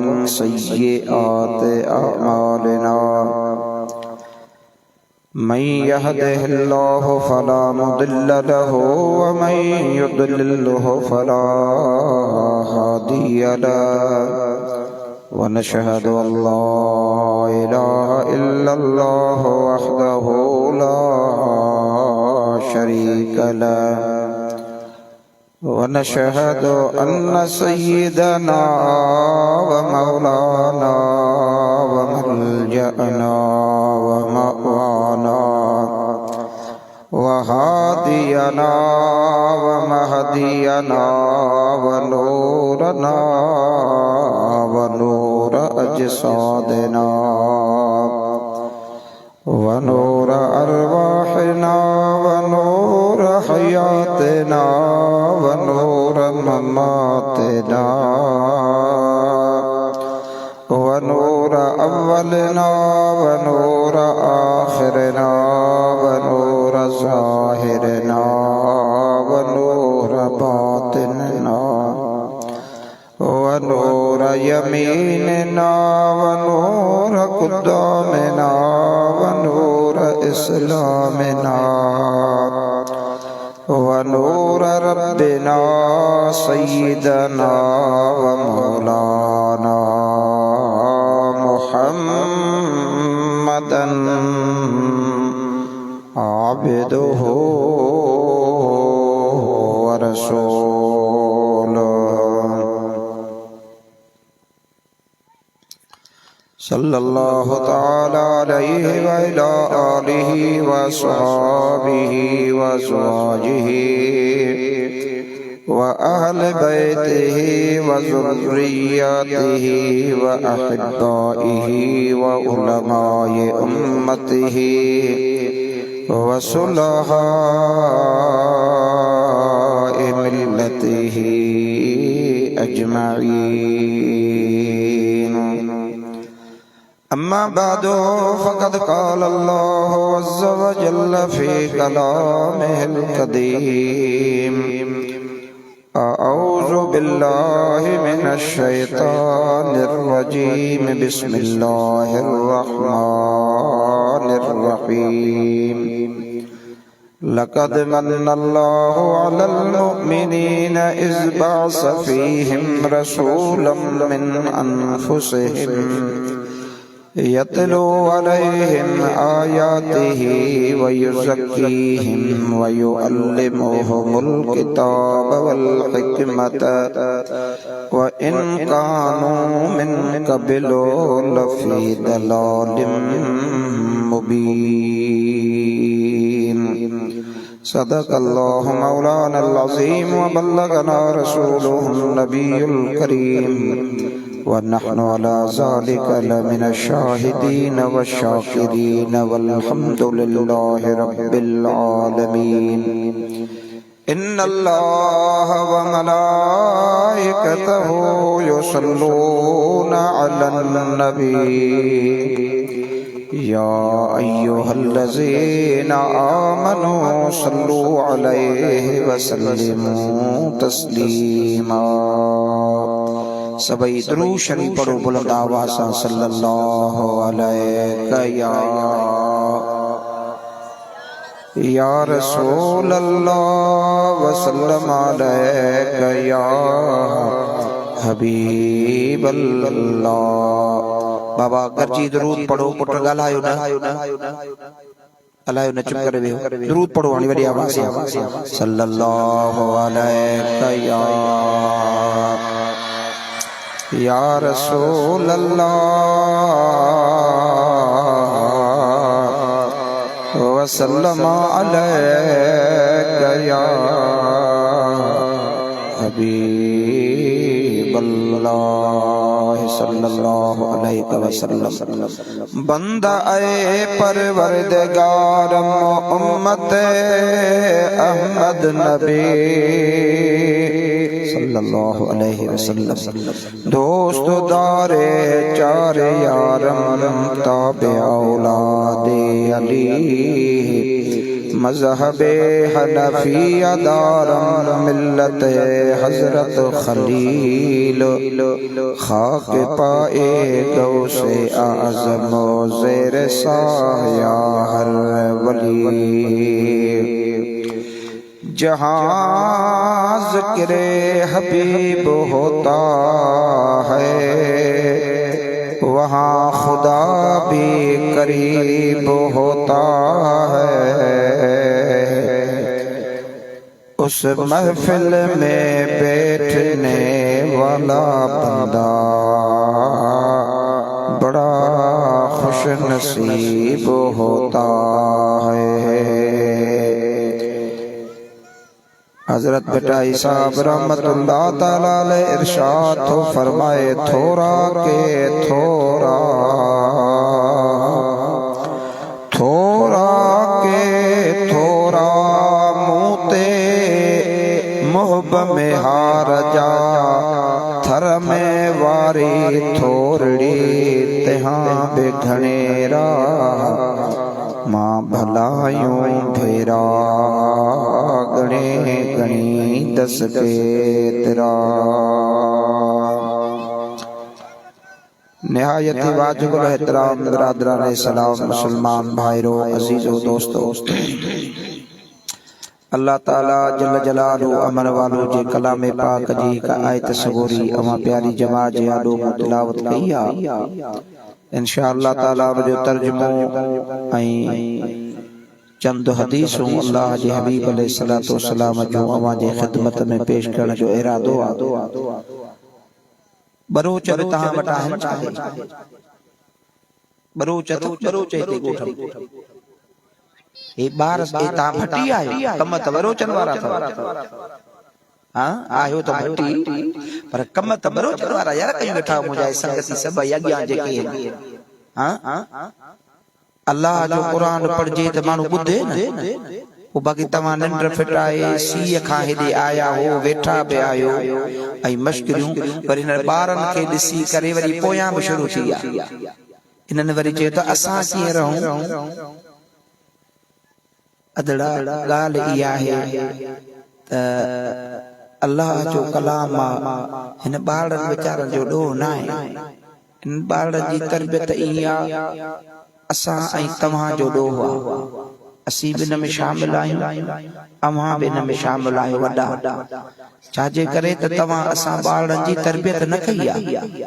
मिन सय्यिआति अअमालिना मन यहदिहिल्लाहु फला मुदिल्ल लहु व मन युद्लिल्हु फला हादिय लहु व नशहदु अल्ला इलाहा इल्लल्लाह वहदहु ला शरीक लहु व नशहदु अन्न सय्यिदना व मौलाना व मलजअना व मअवाना व हादियना व महदियना व नूरना व नूर अजसादिना व नूर अरवाहिना व नूर हयातिना व नूर ममातिना व नूर अव्वलिना व नूर आखिरिना व नूर ज़ाहिरिना व नूर बातिनिना व नूर यमीनिना व नूर क़ुद्दामिना व नूर इस्लामिना व नूर रब्बिना सय्यिदना व मौलाना मुहम्मदन आबिदुहु व रसूलुहु सल्लल्लाहु तआला अलैहि व अला आलिहि व अस्हाबिहि व अज़वाजिहि व अहले बैतिहि व ज़ुर्रिय्यतिहि व अहिब्बाइहि व उलमाए उम्मतिहि व सुलहाए मिल्लतिहि अजमईन। अम्मा बादो फ़क़द क़ाल अल्लाहु अज़्ज़ व जल्ल फ़ी कलामिहिल क़दीम अऊज़ु बिल्लाहि मिनश शैतानिर रजीम बिस्मिल्लाहिर रहमानिर रहीम। लक़द मन्नल्लाहु अलल मुअ्मिनीना इज़ बअस फ़ीहिम रसूलन मिन अनफुसिहिम यतलू अलैहिम आयातिहि व युज़क्कीहिम व युअल्लिमुहुमुल किताब वल हिकमत व इन कानू मिन क़ब्लु लफ़ी दलालिम मुबीन। सदक़ल्लाहु मौलानल अज़ीम व बल्लगना रसूलुहुन नबियुल करीम व नहनु अला ज़ालिका लमिनश शाहिदीन व शाकिरीन वल्हम्दुलिल्लाहि रब्बिल आलमीन। इन्नल्लाह व मलाइकतहु युसल्लूना अलन नबी या अय्युहल्लज़ीना आमनू सल्लू अलैहि व सल्लिमू तस्लीमा। सबई दुरूद शरीफ पढ़ो बुलंद आवाज़ से सल्लल्लाहु अलैहि या रसूल अल्लाह व सल्लम अलैका या हबीब अल्लाह। बाबा गर्जी दुरूद पढ़ो पुट ॻाल्हायो न अलायो न चुप करे वेहो दुरूद पढ़ो हाणे वॾी आवाज़ से सल्लल्लाहु अलैका या रसूल अल्लाह व सल्लम अलैका या हबीब अल्लाह सल्लल्लाहु अलैहि वसल्लम। बंदा ए परवरदिगार उम्मत अहमद नबी सल्लल्लाहु अलैहि वसल्लम। दोस्त दारे चार यारम ताबे औलादे अली मज़हबे हनफिया दारम मिल्लत हजरत खलील खाक पाए गौ से आज़म ज़ेर साया हर वली। जहाँ ज़िक्र हबीब होता है वहाँ खुदा भी करीब होता है। उस महफिल में बैठने वाला बंदा बड़ा खुश नसीब होता है। हजरत बेटाई साहब रहमतुल्लाह ताला अलैह इरशाद तो फरमाए थोड़ा के थोड़ा, थोड़ा के थोड़ा मूते मुहब में हार जा थर में वारी थोरड़ी तहां बेघनेरा मां भलायूं भेरा गणे गणी दस के तेरा। निहायत वाजिबुल एहतराम बिरादरान सलाम मुसलमान भाइरों अजीजों दोस्तों, अल्लाह ताला जल्ल जलालहू अमर वालो जे कलाम पाक जी का आयत सगोरी अमा प्यारी जमात जे आडो तिलावत कईया। इंशाअल्लाह ताला जो तर्जुमो ऐं चंद हदीसूं अल्लाह जे हबीब अलैहिस्सलातु वस्सलाम जो अवां जे खिदमत में पेश करण जो इरादो आ। बरोच तहां वटा आहिनि चाहे बरोच हिते ॻोठ हे ॿार तहां भटी आहियो, कम त बरोचन वारा अथव। हाँ आयो तो भट्टी पर कम त बरोचन वारा यार कई वेठा मुंहिंजा संगती सभई अॻियां जेके आहिनि। हाँ अल्लाह जो क़ुरान पढ़जे त माण्हू ॿुधे न। वो बाक़ी तव्हां निंड फिटाए सीअ खां हेॾे आया हो वेठा बि आयो ऐं मश्किरियूं वरी हिन ॿारनि खे ॾिसी करे वरी पोयां बि शुरू थी विया। इन्हनि वरी चयो त असां कीअं रहूं। अदड़ा ॻाल्हि इहा आहे त अल्लाह जो कलाम हिन ॿारनि वीचारनि जो ॾोह न आहे। हिन ॿारनि जी तरबियत ईअं आहे असां ऐं तव्हां जो ॾोह आहे। असीं बि हिन में शामिल आहियूं, अव्हां बि हिन में शामिल आहियो वॾा। छाजे करे त तव्हां असां ॿारनि जी तरबियत न कई आहे।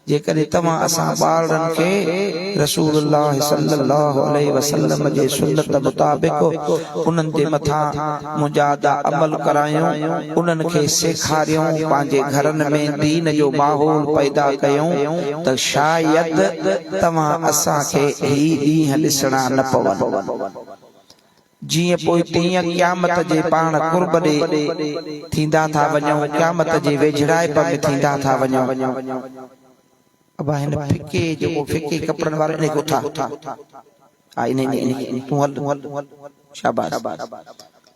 जेकॾहिं तव्हां असां ॿारनि खे रसूलुल्लाह सल्लल्लाहु अलैहि वसल्लम जे सुन्नत मुताबिक़ उन्हनि जे मथां मुजादा अमल करायूं, उन्हनि खे सेखारियूं, पंहिंजे घरनि में दीन जो माहौल पैदा कयूं त शायद तव्हां असांखे ही ॾींहं ॾिसणा न पवनि। जिए पोइ तीअं क़यामत जे पाण कुर्ब ॾे थींदा था वञूं, क़यामत जे वेझड़ाइप में थींदा था वञूं। अब हिन फिके जो फिके कपड़न वाले ने कोठा आ इने तू हल शाबाश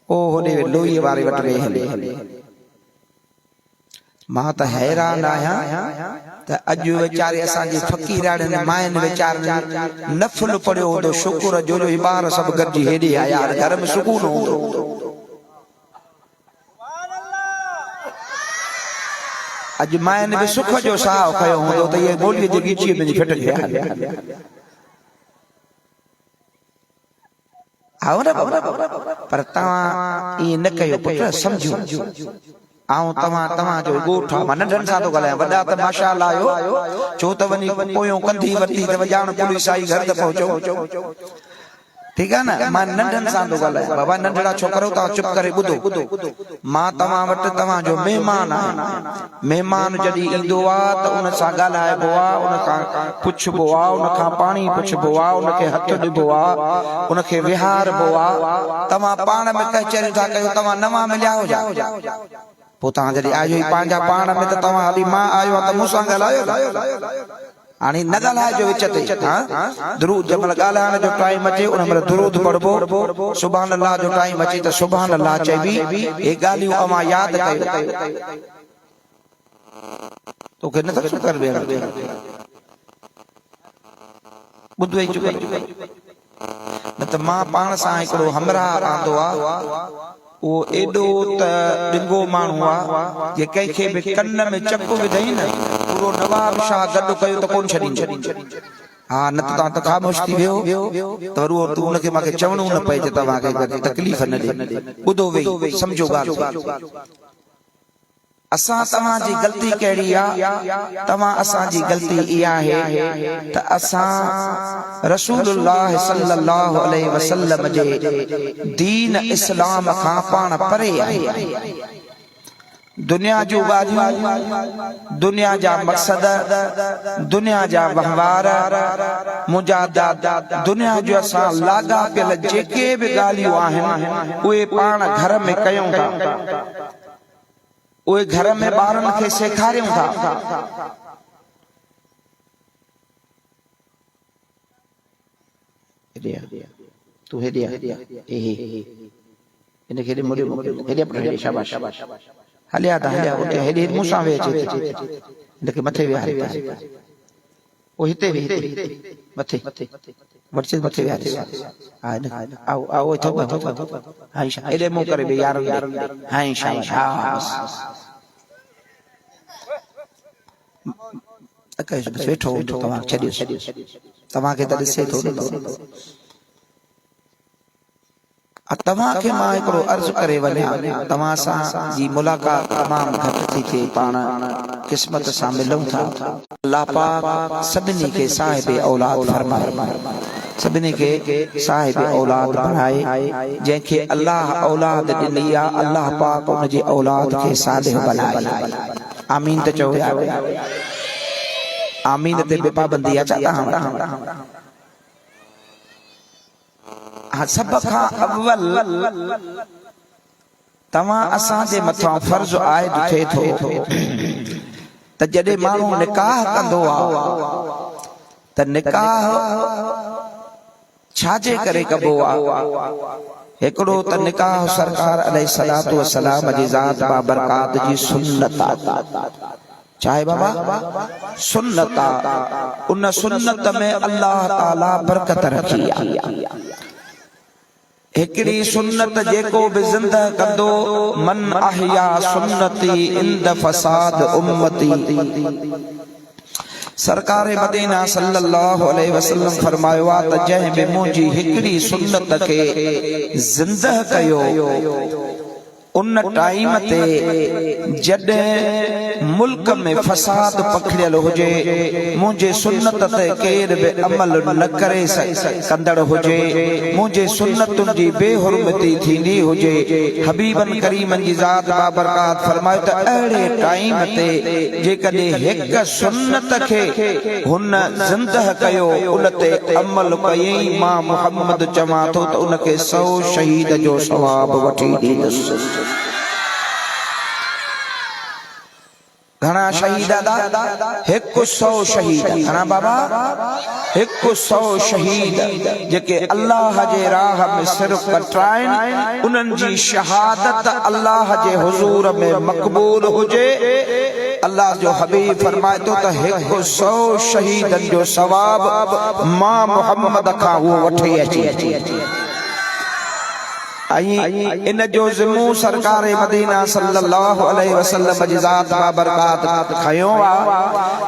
ओ होने लोई वारे वट वे हले। मां त हैरान आया त अज वेचारे असा जे फकीरान मायन वेचारन नफल पड़ियो तो शुक्र जो जो बार सब गजी हेडे आया घर में सुकून हो। अज मायन भी सुख जो साह खयो हो तो ये बोलिए जे गीची में फट गया आओ ना पर ता ये न कयो पुत्र समझो आऊं तव्हां जो गोठा मन नंढन सा तो गलाया वडा त माशाअल्लाह आयो छो त वनी पोयो कंधी वती त जान पुलिस आई घर त पहुचो। ठीक है ना मां नंढन सा तो गलाया बाबा नंढड़ा छोकरो ता चुप करे बुधो मां तव्हां वट तव्हां जो मेहमान आ। मेहमान जदी इंदो आ त उन सा गलाइबो आ, उन का पुछबो आ, उन का पानी पुछबो आ, उन के हथ दिबो आ, उन के विहारबो आ। तव्हां पाण में कचहरी था कयो तव्हां नवा मिलिया हो जा पो ता जदी आयो पांजा पाण में त तव्हां हली मां आयो त मुसा गलायो आनी न गलाए जो विचते। हां दुरूद जमल गलाण जो टाइम अचे उन में दुरूद पढ़बो सुभान अल्लाह जो टाइम अचे त सुभान अल्लाह चईबी। ए गालियूं अमा याद कयो तो के न त कर बे बुधई चुक न त मां पाण सा एकड़ो हमरा आंदो आ वो एडो डिंगो माण्हू आ जे कंहिंखे बि कन में चप विधई न पूरो नवाब शाह गॾु कयो त कोन छॾींदो हाँ न तव्हां त ख़ामोश थी वियो त वरी तूं उनखे मूंखे चवणो न पए त तव्हांखे तकलीफ़ न ॾे ॿुधो वेही सम्झो ॻाल्हि असां तव्हांजी गलती कहिड़ी आहे तव्हां असांजी गलती इहा आहे त असां रसूलुल्लाह सल्लल्लाहु अलैहि वसल्लम जे दीन इस्लाम खां पाण परे आहियूं दुनिया जूं ॻाल्हियूं दुनिया जा मक़सद दुनिया जा वहिंवार मुजादात दुनिया जो असां लाॻापियल जेके बि ॻाल्हियूं आहिनि उहे पाण घर में कयूं था उहे घर में ॿारनि खे सेखारियूं था तूं हेॾे इनखे हेॾे शाबाश हलिया था हलिया उते हेॾे मूंसां वेह अचे हिनखे मथे विहारे ओ हिते मथे वटसे मथे विहारे आओ आओ थो हां हेॾे मुंहुं करे बि यार हां शाबाश अकैस वेठो तव्हां छॾियो तव्हांखे त ॾिसे थो तव्हांखे मां हिकिड़ो अर्ज़ु करे वञा तव्हां सां जी मुलाक़ात तमामु घटि थी थिए पाण क़िस्मत सां मिलूं था अल्लाह पाक सभिनी खे साहिब औलाद फरमाए सभिनी खे साहिब औलाद बणाए जंहिंखे अल्लाह औलाद ॾिनी आहे अल्लाह पाक उनजी औलाद खे सालिह बनाए आमीन त चओ आमीन ते बि पाबंदी आहे तव्हां सब खां अव्वल तव्हां असांजे मथां फर्ज़ आयद थिए थो त जॾहिं माण्हू निकाह कंदो आहे त निकाह छाजे करे कबो आहे हिकिड़ो त निकाह सरकार अलैहिस्सलातु वस्सलाम जी ज़ात बाबरकात जी सुन्नत आहे चाहे बाबा सुन्नत उन सुन्नत में अल्लाह ताला बरकत रखी आहे हिकड़ी सुन्नत जेको बि ज़िंदा कंदो मन अहया सुन्नती इंद फसाद उम्मती सरकार मदीना सल्लल्लाहु अलैहि वसल्लम फरमायो आ त जंहिं बि मुंहिंजी हिकड़ी सुन्नत खे ज़िंदा कयो उन टाइम ते जॾहिं मुल्क में फसाद पखड़ियल हुजे मुंहिंजे सुन्नत ते केर बि अमल न करे कंदड़ हुजे मुंहिंजे सुन्नतुनि जी बेहुरमती थींदी हुजे हबीबन करीमन जी ज़ात बाबरकात फरमायो त अहिड़े टाइम ते जेकॾहिं हिक सुन्नत खे हुन ज़िंदह कयो उन ते अमल कयईं मां मुहम्मद चवां थो त उनखे 100 शहीद जो सवाब वठी ॾींदुसि घणा शहीद हिकु 100 शहीद घणा बाबा हिकु 100 शहीद जेके अल्लाह जे राह में सिर्फ कटराइनि उन्हनि जी शहादत अल्लाह जे हुजूर में मक़बूल हुजे अल्लाह जो हबीब फरमाए थो त हिकु 100 शहीदनि जो सवाब मां मुहम्मद खां उहो वठी अचे इन जो ज़िम्मो सरकार मदीना सल्लल्लाहु अलैहि वसल्लम जी ज़ात बाबरकात खयो आ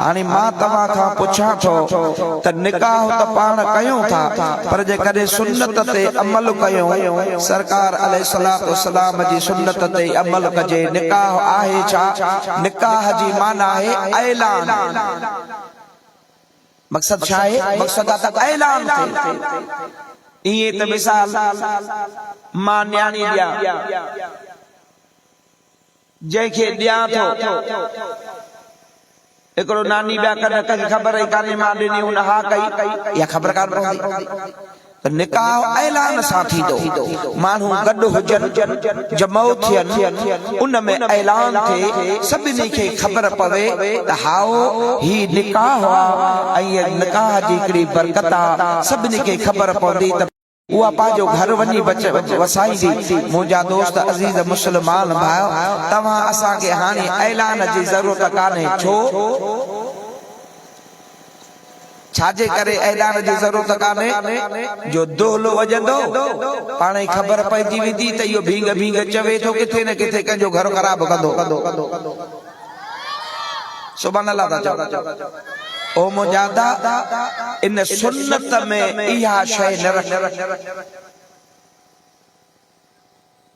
हाणे मां तव्हां खां पुछां थो त निकाह त पाण कयूं था पर जेकॾहिं सुन्नत ते अमल कयूं सरकार अलैहिस्सलातु वस्सलाम जी सुन्नत ते अमल कजे निकाह आहे छा निकाह जी माना आहे ऐलान मक़सद छा आहे मक़सद आहे ऐलान थिए इहे त मिसाल मां न्याणी ॾियां जंहिंखे ॾियां थो हिकिड़ो नानी ॿिया कॾहिं कंहिंखे ख़बर ई कान्हे मां ॾिनी हुन हा कई इहा ख़बर कान पवंदी त निकाह ऐलान सां थींदो माण्हू गॾु हुजनि जमो थियनि उन में ऐलान थिए सभिनी खे ख़बर पवे त हाओ ही निकाह आहे ऐं निकाह जी हिकिड़ी बरकत आहे सभिनी खे ख़बर पवंदी त उहा पंहिंजो घर वञी वसाईंदी मुंहिंजा दोस्त अज़ीज़ मुस्लमान भाउ तव्हां असांखे हाणे ऐलान जी ज़रूरत कान्हे छो छाजे करे ऐलान जी ज़रूरत कान्हे जो दोहलो वॼंदो पाण ई ख़बर पइजी वेंदी त इहो भींग भींग चवे थो किथे न किथे कंहिंजो घर ख़राब कंदो सुभान अल्लाह था चओ ओ मुजादा इन सुन्नत में इहा शइ न रख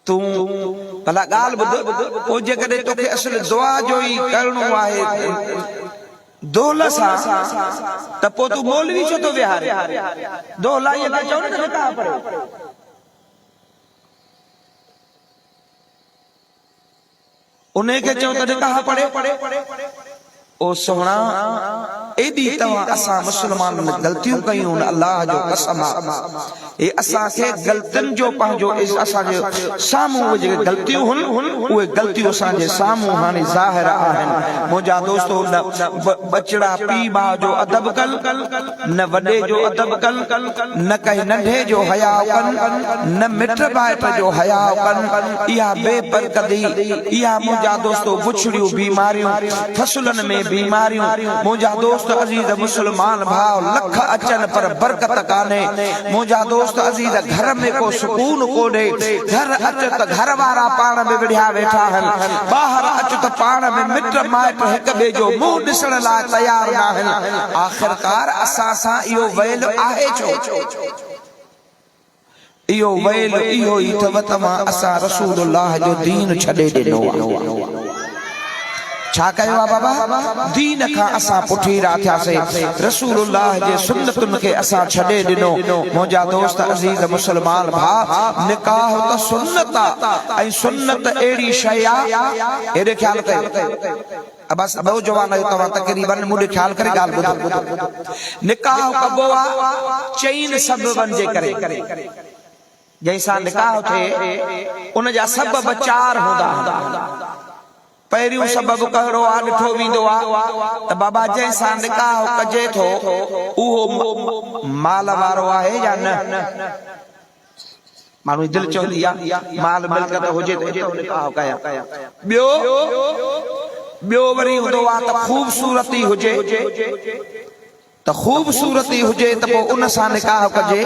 तू भला ॻाल्हि ॿुध पोइ जेकॾहिं तोखे असुल दुआ जो ई करणो आहे दोहल सां त पोइ तूं मौलवी छो थो विहारे दोहला इहे त चओ न निकाह पढ़े उन खे चओ त निकाह पढ़े ओ सोहणा एॾी तव्हां असां मुस्लमान में ग़लतियूं कयूं अल्लाह जो कसम ए असां खे ग़लतियुनि जो पंहिंजो असांजे साम्हूं जेके ग़लतियूं उहे ग़लतियूं असांजे साम्हूं हाणे ज़ाहिर आहिनि मुंहिंजा दोस्तो न बचड़ा पीउ माउ जो अदब कल न वॾे जो अदब कल न कंहिं नंढे जो हया कन न मिट माइट जो हया कन इहा बेपरकदी इहा मुंहिंजा दोस्तो बुछड़ियूं बीमारियूं फसुलनि में बीमारियूं मुंहिंजा दोस्त अज़ीज़ मुस्लमान भाउ लख अचनि पर बरकत कान्हे मुंहिंजा दोस्त अज़ीज़ घर में को सुकून कोन्हे घर अच त घर वारा पाण में विढ़िया वेठा आहिनि ॿाहिरि अच त पाण में मिट माइट हिक ॿिए जो मुंहुं ॾिसण लाइ तयार न आहिनि आख़िरकार असां सां इहो वैल आहे छो इहो वैल इहो ई अथव तव्हां असां रसूलुल्लाह जो दीन छॾे ॾिनो छा कयो आहे बाबा दीन खां असां पुठीरा थियासीं रसूलुल्लाह जे सुन्नतुनि खे असां छॾे ॾिनो मुंहिंजा दोस्त अज़ीज़ मुस्लमान भाउ निकाह त सुन्नत आहे ऐं सुन्नत अहिड़ी शइ आहे हेॾे ख़्यालु कयो बस नौजवान आहियो तव्हां तक़रीबन मुंहिंजे ख़्यालु करे ॻाल्हि ॿुधो निकाह कबो आहे चइनि सबबनि जे करे जंहिंसां निकाह थिए उन जा सबब चार हूंदा पहिरियों सबब कहिड़ो आहे ॾिठो वेंदो आहे त बाबा जंहिंसां निकाह कजे थो उहो माल वारो आहे या न माण्हू दिलि चवंदी आहे माल मिल्कत हुजे त निकाह कयां ॿियो वरी हूंदो आहे त ख़ूबसूरती हुजे त ख़ूबसूरती हुजे त पोइ उन सां निकाह कजे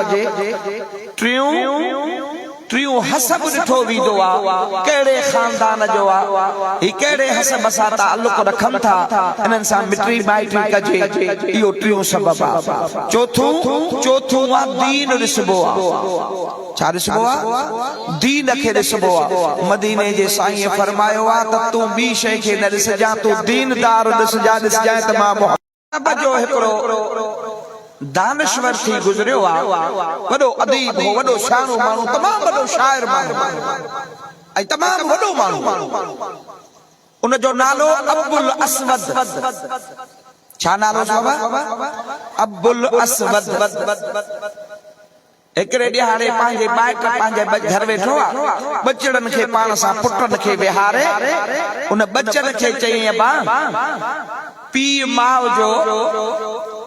टियों हसब ॾिठो वेंदो आहे कहिड़े ख़ानदान जो आहे ही कहिड़े हसब सां ताल्लुक़ रखनि था इन्हनि सां मिटरी माइटी कजे इहो टियों सबब आहे चोथों आहे दीन ॾिसबो आहे छा ॾिसबो आहे दीन खे ॾिसबो आहे मदीने जे साईं फरमायो आहे त तूं ॿी शइ खे न ॾिसजां तूं दीनदार ॾिसजांइ त मां मुहब्बत जो हिकिड़ो दानश्वर थी गुज़रियो आहे वॾो अदीब हो वॾो शानो माण्हू तमामु वॾो शाइर माण्हू ऐं तमामु वॾो माण्हू उन जो नालो अबुल अस्वद छा नालो बाबा अबुल अस्वद हिकिड़े ॾियारे पंहिंजे माइट पंहिंजे घर वेठो आहे बचड़नि खे पाण सां पुटनि खे विहारे उन बचनि खे चई बा पीउ माउ जो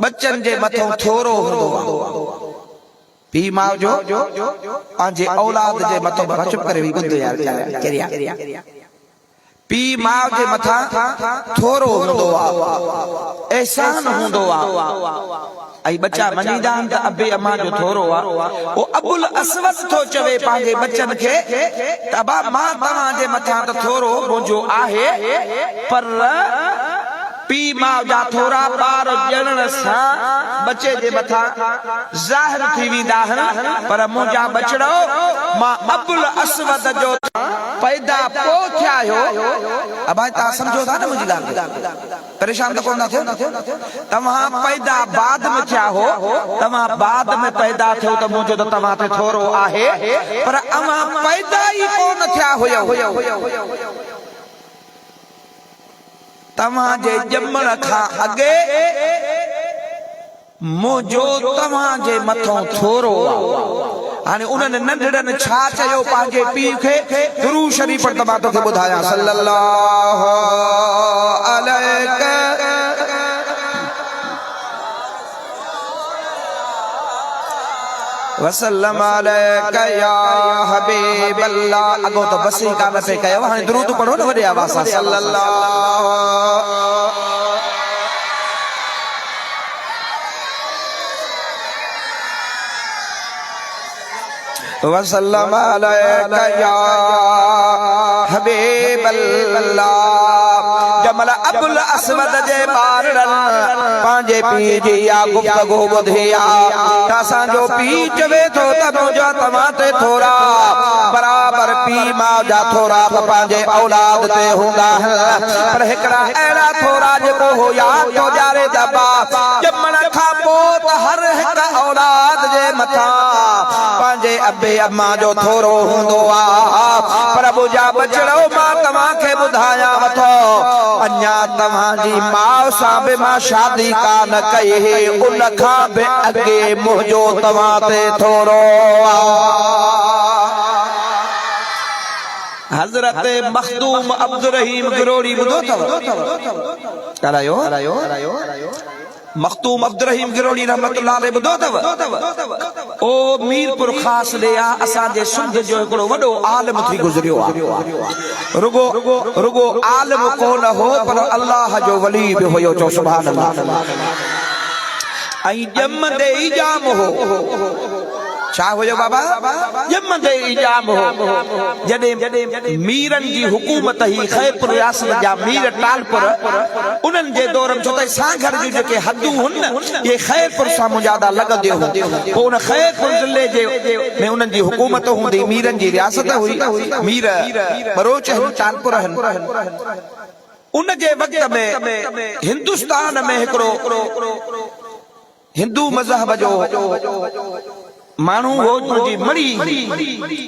बचनि जे मथां थोरो हूंदो आहे पीउ माउ जो पंहिंजे औलाद जे मथां चुप करे पीउ माउ जे मथां थोरो हूंदो आहे एहसान हूंदो आहे ऐं बच्चा मञीदा आहिनि त अबे अम्मा जो थोरो आहे ओ अबुल अस्वद थो चवे पंहिंजे बचनि खे त अबा मां तव्हांजे मथां त थोरो मुंहिंजो आहे पर पीउ माउ जा थोरा ॿार ॼणण सां बचे जे मथां ज़ाहिर थी वेंदा आहिनि पर मुंहिंजा बचड़ो मां अबुल अस्वद जो पैदा पोइ थिया आहियो अब तव्हां सम्झो था न मुंहिंजी ॻाल्हि परेशान त कोन था थियो तव्हां पैदा बाद में थिया हो तव्हां बाद में पैदा थियो त मुंहिंजो त तव्हां ते थोरो आहे पर अव्हां पैदा ई कोन थिया हुयो तव्हांजे ॼमण खां अॻे मुंहिंजो तव्हांजे मथां थोरो हाणे उन्हनि नंढड़नि छा चयो पंहिंजे पीउ खे दुरूद शरीफ़ त मां तोखे ॿुधायां सल्लल्लाहु अलैहि वसल्लम अलैका या हबीब अल्लाह अगो तो बस ही कान पे कयो हाणे दुरूद पढ़ो न वॾे आवाज़ सां सल्लल्लाहु वसल्लम अलैका या हबीब अल्लाह जमल अबुल असवद जे बारन पांजे पी जी या गुफ्तगू बुधिया तासां जो पी चवे थो त मुंहिंजा तव्हां ते थोरा बराबर पी मां जा थोरा पांजे औलाद ते हूंदा पर हिकड़ा अहिड़ा थोरा जेको हो याद तो ॼारे दबा ॼमण खां पोइ त हर हिक औलाद जे मथां पंहिंजे अबे अम्मा जो थोरो हूंदो आहे पर मुंहिंजा बचड़ो मां तव्हांखे ॿुधायां थो अञा तव्हांजी माउ सां बि मां शादी कान कई उन खां बि अॻे मुंहिंजो तव्हां ते थोरो हज़रत मखदूम अब्दुल रहीम गिरोड़ी ॿुधो अथव ॻाल्हायो मखदूम अब्दुल रहीम गिरोड़ी रहमतुल्लाह अलैह ॿुधो अथव ओ मीरपुर ख़ास ले आ असांजे सिंध जो हिकिड़ो वॾो आलिम थी गुज़रियो आहे रुगो आलिम कोन हो पर अल्लाह जो वली बि हुयो चओ सुभान अल्लाह ऐं ॼमंदे ई जाम हो छा हुयो बाबा ॼमंदे ई जाम हो जॾहिं मीरनि जी हुकूमत ही खैपुर रियासत जा मीर टालपुर उन्हनि जे दौर में छो त सांघर जूं जेके हदूं हुन ये खैरपुर सां मुजादा लॻंदियूं पोइ उन खैरपुर ज़िले जे में उन्हनि जी हुकूमत हूंदी मीरनि जी रियासत हुई मीर बरोच आहिनि टालपुर आहिनि उन जे वक़्त में हिंदुस्तान में हिकिड़ो हिंदू मज़हब जो माण्हू हो जी मड़ी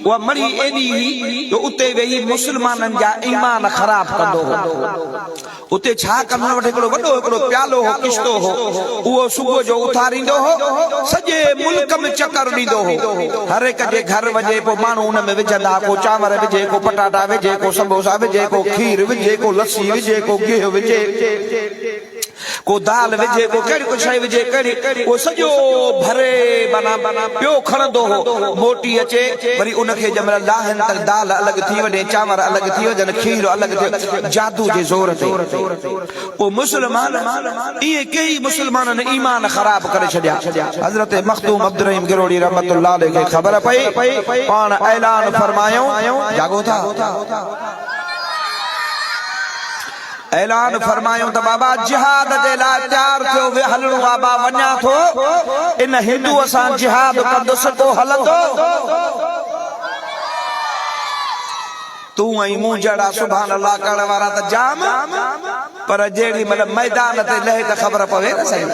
उहा मड़ी एॾी हुई जो उते वेही मुस्लमाननि जा ईमान ख़राब कंदो हो उते छा कंदो वटि हिकिड़ो वॾो हिकिड़ो प्यालो हो किश्तो हो उहो सुबुह जो उथारींदो हो सॼे मुल्क में चकर ॾींदो हो हर हिक जे घर वञे पोइ माण्हू हुन में विझंदा को चांवर विझे को पटाटा विझे को समोसा विझे को खीर विझे को लस्सी विझे को गिहु विझे को दाल विझे को कहिड़ी को शइ विझे कहिड़ी उहो सॼो भरे माना पियो खणंदो हो मोटी अचे वरी उनखे जंहिंमहिल लाहनि त दाल अलॻि थी वञे चांवर अलॻि थी वञनि खीर अलॻि थिए जादू जे ज़ोर ते पोइ मुस्लमान इहे कई मुस्लमाननि ईमान ख़राब करे छॾिया हज़रत मखदूम अब्दुल रहीम गिरोड़ी रहमतुल्लाह अलैह खे ख़बर पई पाण ऐलान फरमायूं जागो था ऐलान फरमायूं त बाबा जिहाद जे लाइ तयार थियो वे हलणो बाबा वञा थो इन हिंदूअ सां जिहाद कंदुसि को हलंदो तूं ऐं मूं जहिड़ा सुभान अल्लाह करण वारा त जाम पर जेॾी महिल मैदान ते लहे त ख़बर पवे न सही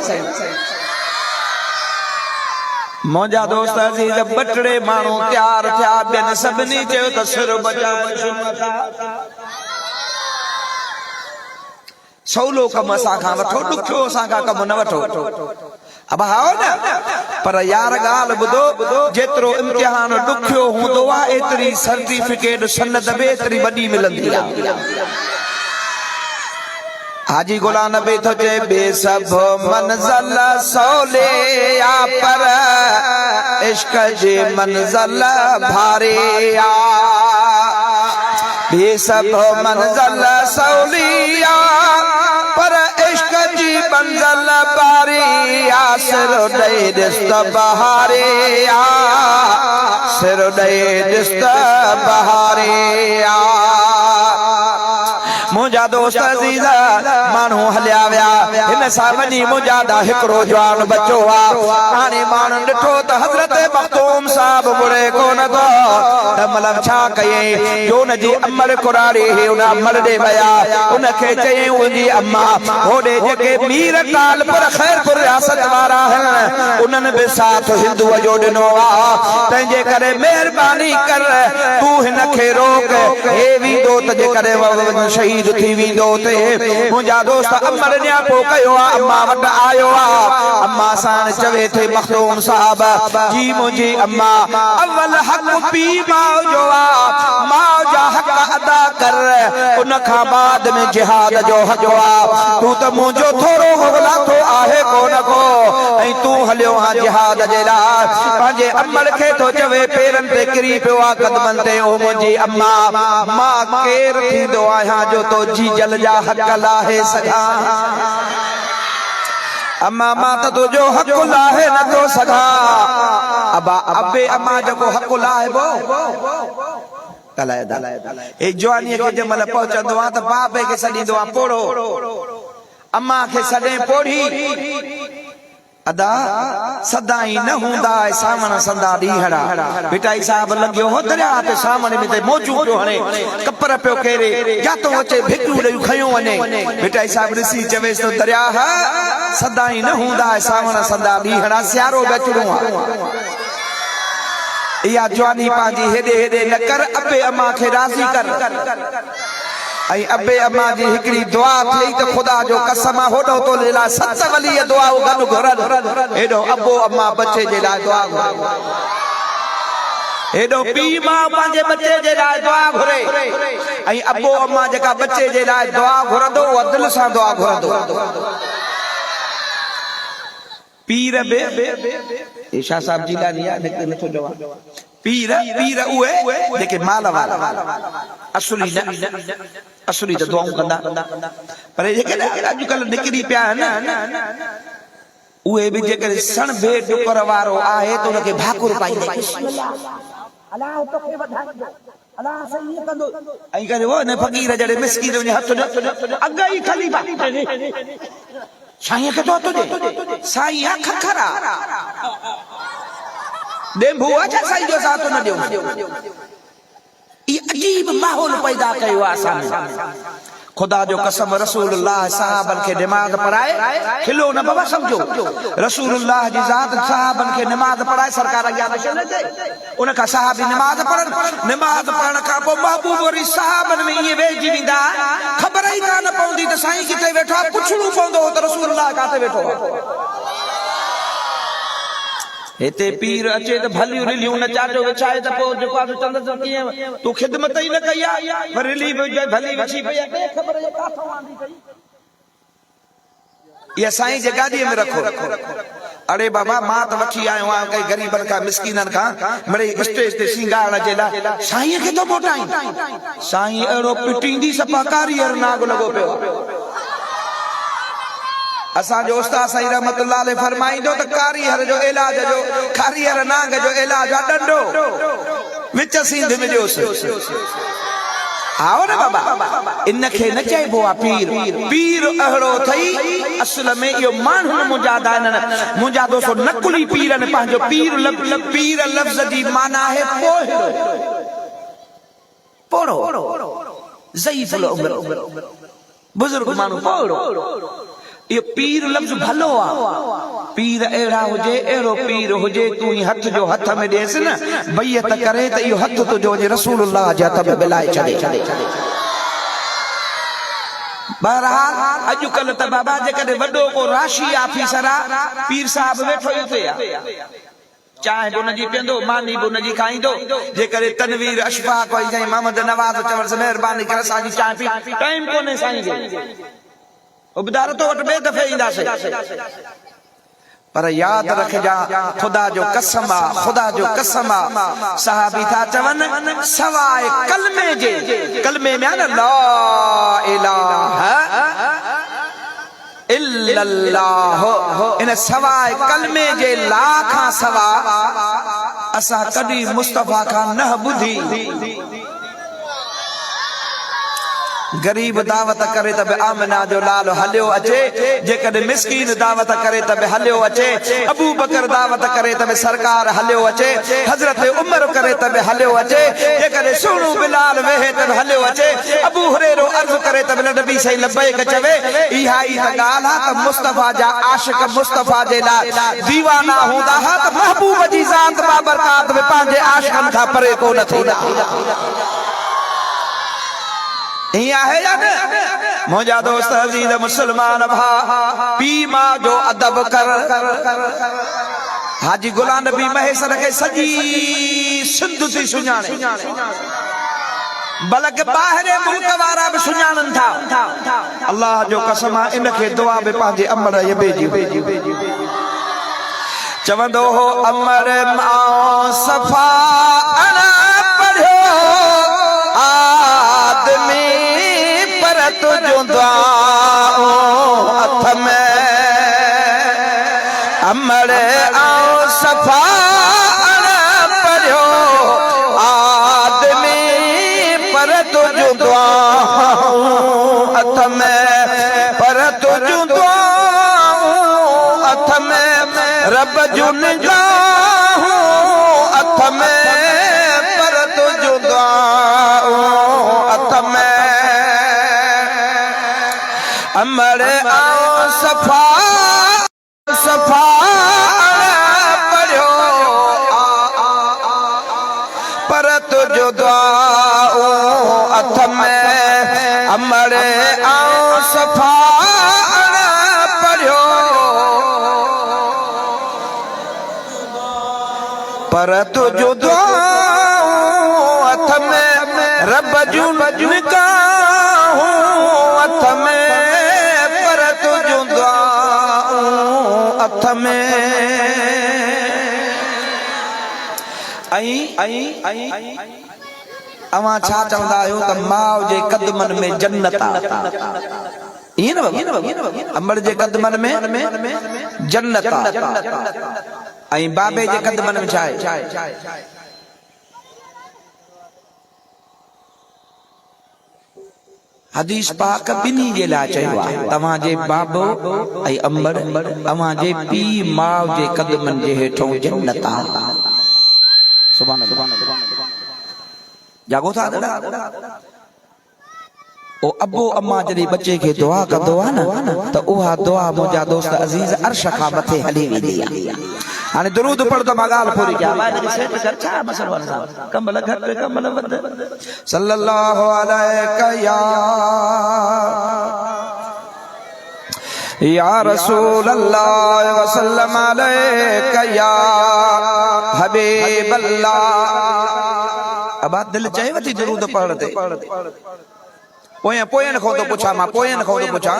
मुंहिंजा दोस्त अज़ीज़ बटड़े माण्हू तयार थिया ॿियनि सभिनी चयो त सिर बचाए सवलो कम असांखां वठो ॾुखियो असांखां कम न वठो अब हाओ न पर यार ॻाल्हि ॿुधो जेतिरो इम्तिहान ॾुखियो हूंदो आहे एतिरी सर्टिफिकेट सनद बि एतिरी वॾी मिलंदी आहे हाजी गुलाम नबी थो चए बे सभु मंज़िल सवले आ पर इश्क जी मंज़िल भारे आ बे सभु मंज़िल सवली आ पर इश्क जी मंज़िल भारी आ सिर ॾेई ॾिस त बहारे आ सिर ॾेई ॾिस त बहारे आ मुंहिंजा दोस्त अज़ीज़ माण्हू हलिया विया हिन सां वञी मुंहिंजा हिकिड़ो जवान बचो आहे हाणे माण्हुनि ॾिठो त हज़रत मखदूम साहब बुरे कोन थो त मतिलबु छा कयईं जो हुनजी अमर कुराड़ी हुन अमर ॾे विया उनखे चयईं उनजी अम्मा होॾे जेके मीर टालपुर खैरपुर रियासत वारा आहिनि उन्हनि बि साथ हिंदूअ जो ॾिनो आहे तंहिंजे करे महिरबानी कर तूं हिनखे रोक हे वेंदो त जेकॾहिं शहीद थी वेंदो ते मुंहिंजा दोस्त अमर न्यापो कयो आहे अम्मा वटि आयो आहे अम्मा सां चवे थी मखदूम साहब जी मुंहिंजी अम्मा अवल हक़ पी माउ जो आहे माउ जा हक़ अदा कर उन खां बाद में जिहाद जो हक़ आहे तूं त मुंहिंजो थोरो लाथो आहे कोन को ऐं तूं हलियो हा जिहाद जे लाइ पंहिंजे अमर खे थो चवे पेरनि ते किरी पियो आहे कदमनि ते ओ मुंहिंजी अम्मा मां केरु थींदो आहियां जो तो जी जल जा हक़ लाहे सघां अम्मा मां तो जो हक लाहे न तो सघा अबा अबे अम्मा जो हक लाहे बो कलायदा ए जवानी के जमल पहुंचंदो आ त बाप के सडींदो आ पोड़ो अम्मा के सडे पोड़ी अदा सदाई न हुंदा सामण संदा डीहड़ा बेटाई साहब लगियो हो दरिया ते सामने में ते मौजू पियो हणे कपर पियो केरे या तो अचे भिकू ॾेई खयो वने बेटाई साहब ॾिसी चवेस तो दरिया सदाई न हुंदा सामण संदा डीहड़ा सियारो बचड़ो आ या जवानी पांजी हेडे हेडे न कर अबे अम्मा के राज़ी कर आई अबे अम्मा जी हिकड़ी दुआ थई त खुदा जो कसम होडो तो लेला सत वली दुआ गन घरन एडो अबो अम्मा बच्चे जे लाइ दुआ घुरे एडो पी मां पांजे बच्चे जे लाइ दुआ घुरे आई अबो अम्मा जेका बच्चे जे लाइ दुआ घुरंदो वो दिल सां दुआ घुरंदो पीर बे ईशा साहब जी ला निया नथो जवाब पीर पीर उए जेके माल वाला असली असली तो दुआऊं कंदा पर जेके अॼुकल्ह निकिरी पिया न उहे बि जेकर सण भे डुकर वारो आहे त उनखे भाकुर पाईंदे अलाह तोखे वधाईंदो अलाह सही कंदो ऐं करे वो न फकीर जड़े मिस्कीन वञे हथ अॻ ई खलीफ़ा साईं खे तो तुझे साईं आ खखरा डेंभू अच्छा साईं जो साथ न ॾियो ये अजीब माहौल पैदा कयो आसान खुदा जो कसम रसूलुल्लाह साहबन के नमाज पढ़ाए खिलो न बाबा समझो रसूलुल्लाह जी जात साहबन के नमाज पढ़ाए सरकार अॻियां न छॾे उनका साहबी नमाज पढ़ण खां पोइ महबूब वरी साहबन में ये वेजी विंदा खबर ही कान पवंदी त साईं किथे वेठो आहे पुछणो पवंदो त रसूलुल्लाह काथे वेठो आहे हेते पीर अचे त भलियूं रिलियूं न चाटो विछाए त पोइ जेको आहे चंद कीअं तूं ख़िदमत ई न कई आहे रिली भली विछी पई आहे ख़बर जो काथो आंदी कई इहा साईं जे गाॾीअ में रखो अरे बाबा मां त वठी आयो आहियां कई ग़रीबनि खां मिसकीननि खां मिड़ई स्टेज ते सिंगारण जे लाइ साईं खे थो मोटाई साईं अहिड़ो पिटींदी सफ़ा कारीगर नाग लॻो पियो असांजो उस्ताद साईं रहमतुल्लाह अलैह फरमाईंदो त कारीगर जो इलाज जो कारीगर नांग जो इलाज आहे डंडो विच सिंध में ॾियोसि आओ न बाबा इनखे न चइबो आहे पीर पीर अहिड़ो अथई असल में इहो माण्हुनि मुंहिंजा आहिनि मुंहिंजा दोस्तो नकुली पीरनि पंहिंजो पीर पीर लफ़्ज़ जी माना आहे पोड़ो ज़ईफ़ुल उम्र बुज़ुर्ग माण्हू पोड़ो ये पीर लफ्ज़ भलो आ पीर एड़ा हुजे एड़ो पीर हुजे तू हथ जो हथ में देस न बैयत करे त यो हथ तो जो रसूलुल्लाह जे हथ में बिलाए छड़े बहरहाल अजुकल त बाबा जे कदे वडो को राशि ऑफिसर आ पीर साहब वेठो हिते आ चाहे बुन जी पेंदो मानी बुन जी खाईंदो जे करे तनवीर अशफाक कोई जाई मोहम्मद नवाज चवर से मेहरबानी करे साजी चाय पी टाइम कोने साईं जे उबदार तो वट बे दफे इंदासे पर याद रख जा खुदा जो कसम सहाबी था चवन सवाए कलमे में ना ला इलाहा इल्लल्लाह इन सवाए कलमे जे लाखा सवा असा कदी मुस्तफा का न बुधी गरीब दावत करे तब आमना जो लाल हलियो अचे जेकॾहिं मिस्कीन दावत करे तब हलियो अचे अबू बकर दावत करे तब सरकार हलियो अचे हजरत उमर करे तब हलियो अचे जेकॾहिं सुणू बिलाल वेहे तब हलियो अचे अबू हुरैरो अर्ज़ करे तब नबी सही लबैक चवे इहा ई त ॻाल्हि आहे त मुस्तफा जा आशिक मुस्तफा जे लाइ दीवाना हूंदा हा त महबूब जी ज़ात बाबरकात में पंहिंजे आशिकनि खां परे कोन थींदा है या न मुझा दोस्त अजीज मुसलमान भा पी मां जो अदब कर हाजी गुलाम नबी महेसर के सजी सिंध थी सुञाणे बल्कि बाहरे मुल्क वारा भी सुञाणन था अल्लाह जो कसम इनके दुआ में पंहिंजे अमर ये भेजी चवंदो हो अमर मां सफा अना पढ़ो आदमी तुझो दुआओं हथ में अमड़े आओ सफा पढ़ो आदमी पर तुझ दुआऊं अथ में पर तुझ दुआऊं अथ में रब जो निगाहूं अथ में पर तुझ दुआऊं अथ में अमड़े आओ सफा सफा पढ़ो पर तुझ दुआऊं अथ में अमड़े आओ सफा पढ़ो पर तुझ दुआऊं अथ में रब जो निगाहूं अथ में पर तुझ दुआऊं अथ में अवां छा चवंदा आहियो त माउ जे कदमनि में जन्नत आहे ईअं न अमड़ जे कदमनि में जन्नत आहे ऐं बाबे जे कदमनि में छा आहे हदीस पाक बिनी जे लाइ चयो आहे तव्हां जे बाबो ऐं अमड़ तव्हां जे पीउ माउ जे कदमनि जे हेठों जन्नत आहे सुभान अल्लाह जागो था ओ अबो अम्मा जॾहिं बच्चे खे दुआ कंदो आहे न त उहा दुआ मुंहिंजा दोस्त अज़ीज़ अर्श खां मथे हली वेंदी आहे हाणे दुरूद पढ़ त मां ॻाल्हि पूरी कयां छा मसलो आहे कमल घटि कमल वध सल्लल्लाहु अलैहि या रसूल अल्लाह वसल्लम अलैका या हबीब अल्लाह अब दिल चाहे वती दुरूद पढ़ते पोयन खो तो पूछा मां पोयन खो तो पूछा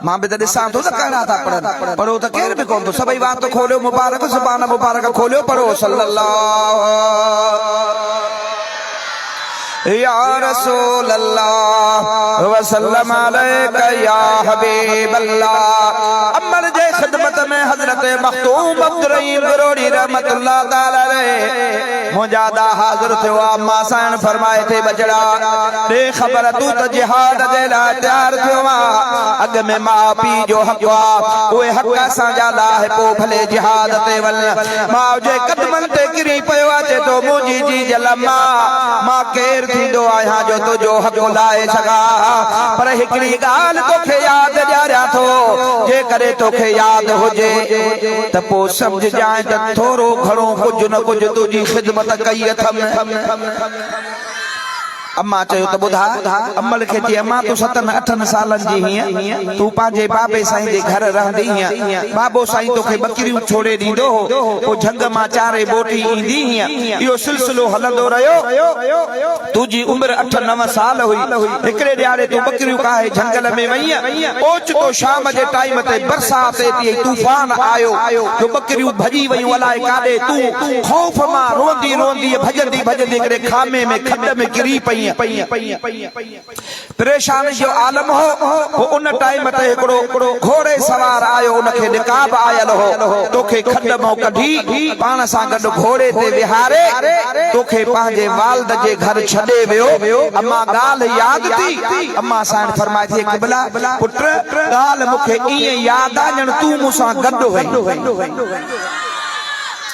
मां बि त ॾिसां थो त कहिड़ा था पढ़नि पढ़ो त केर बि कोन थो सभई वात खोलियो मुबारक ज़ुबान मुबारक खोलियो पढ़ो सल्लल्लाहु या रसूल अल्लाह वसल्लम अलैका या हबीब अल्लाह अमर जे खिदमत में हजरत मखतूम अब्दुर्रहीम गरोड़ी रहमतुल्लाह ताला अलैह मुजादा हाजिर थियो अम्मा साईं फरमाए थे बजड़ा दे खबर तू त जिहाद दे ला तैयार थियो अग में मां पी जो हक ओए हक सा जाला है पो भले जिहाद ते वल मां जे कदमन ते गिरी पयो अचे तो मुजी जी जलमा मां केर थींदो आहियां जो तुझो हक लाए सघा पर हिकड़ी ॻाल्हि तोखे यादि ॾियारियां थो जे करे तोखे यादि हुजे त पोइ सम्झ जाए त थोरो घणो कुझु न कुझु तुंहिंजी ख़िदमत कई अथमि अम्मा चयो त ॿुधा अमल खे चई अम्मा तूं 7-8 सालनि जी हीअं तूं पंहिंजे बाबे साईं जे घर रहंदी हीअं बाबो साईं तोखे बकरियूं छोड़े ॾींदो हो पोइ झंग मां चारे बोटी ईंदी हीअं इहो सिलसिलो हलंदो रहियो तुंहिंजी उमिरि 8-9 साल हुई हिकिड़े ॾियारे तूं बकरियूं काहे झंगल में वईं ओचितो शाम जे टाइम ते बरसात एतिरी तूफान आयो जो बकरियूं भॼी वयूं अलाए काॾे तूं ख़ौफ़ मां रोंदी रोंदी भॼंदी भॼंदी हिकिड़े खामे में खॾ में किरी पई परेशान जो आलम हो उन टाइम ते हिकिड़ो घोड़े सवार आयो उनखे निकाब आयल हो तोखे खॾ मां कढी पाण सां गॾु घोड़े ते विहारे तोखे पंहिंजे वालिद जे घर छॾे वियो अम्मा ॻाल्हि यादि थी अम्मा साईं फरमाए थी क़िबला पुट ॻाल्हि मूंखे ईअं यादि आहे ॼण तूं मूंसां गॾु हुई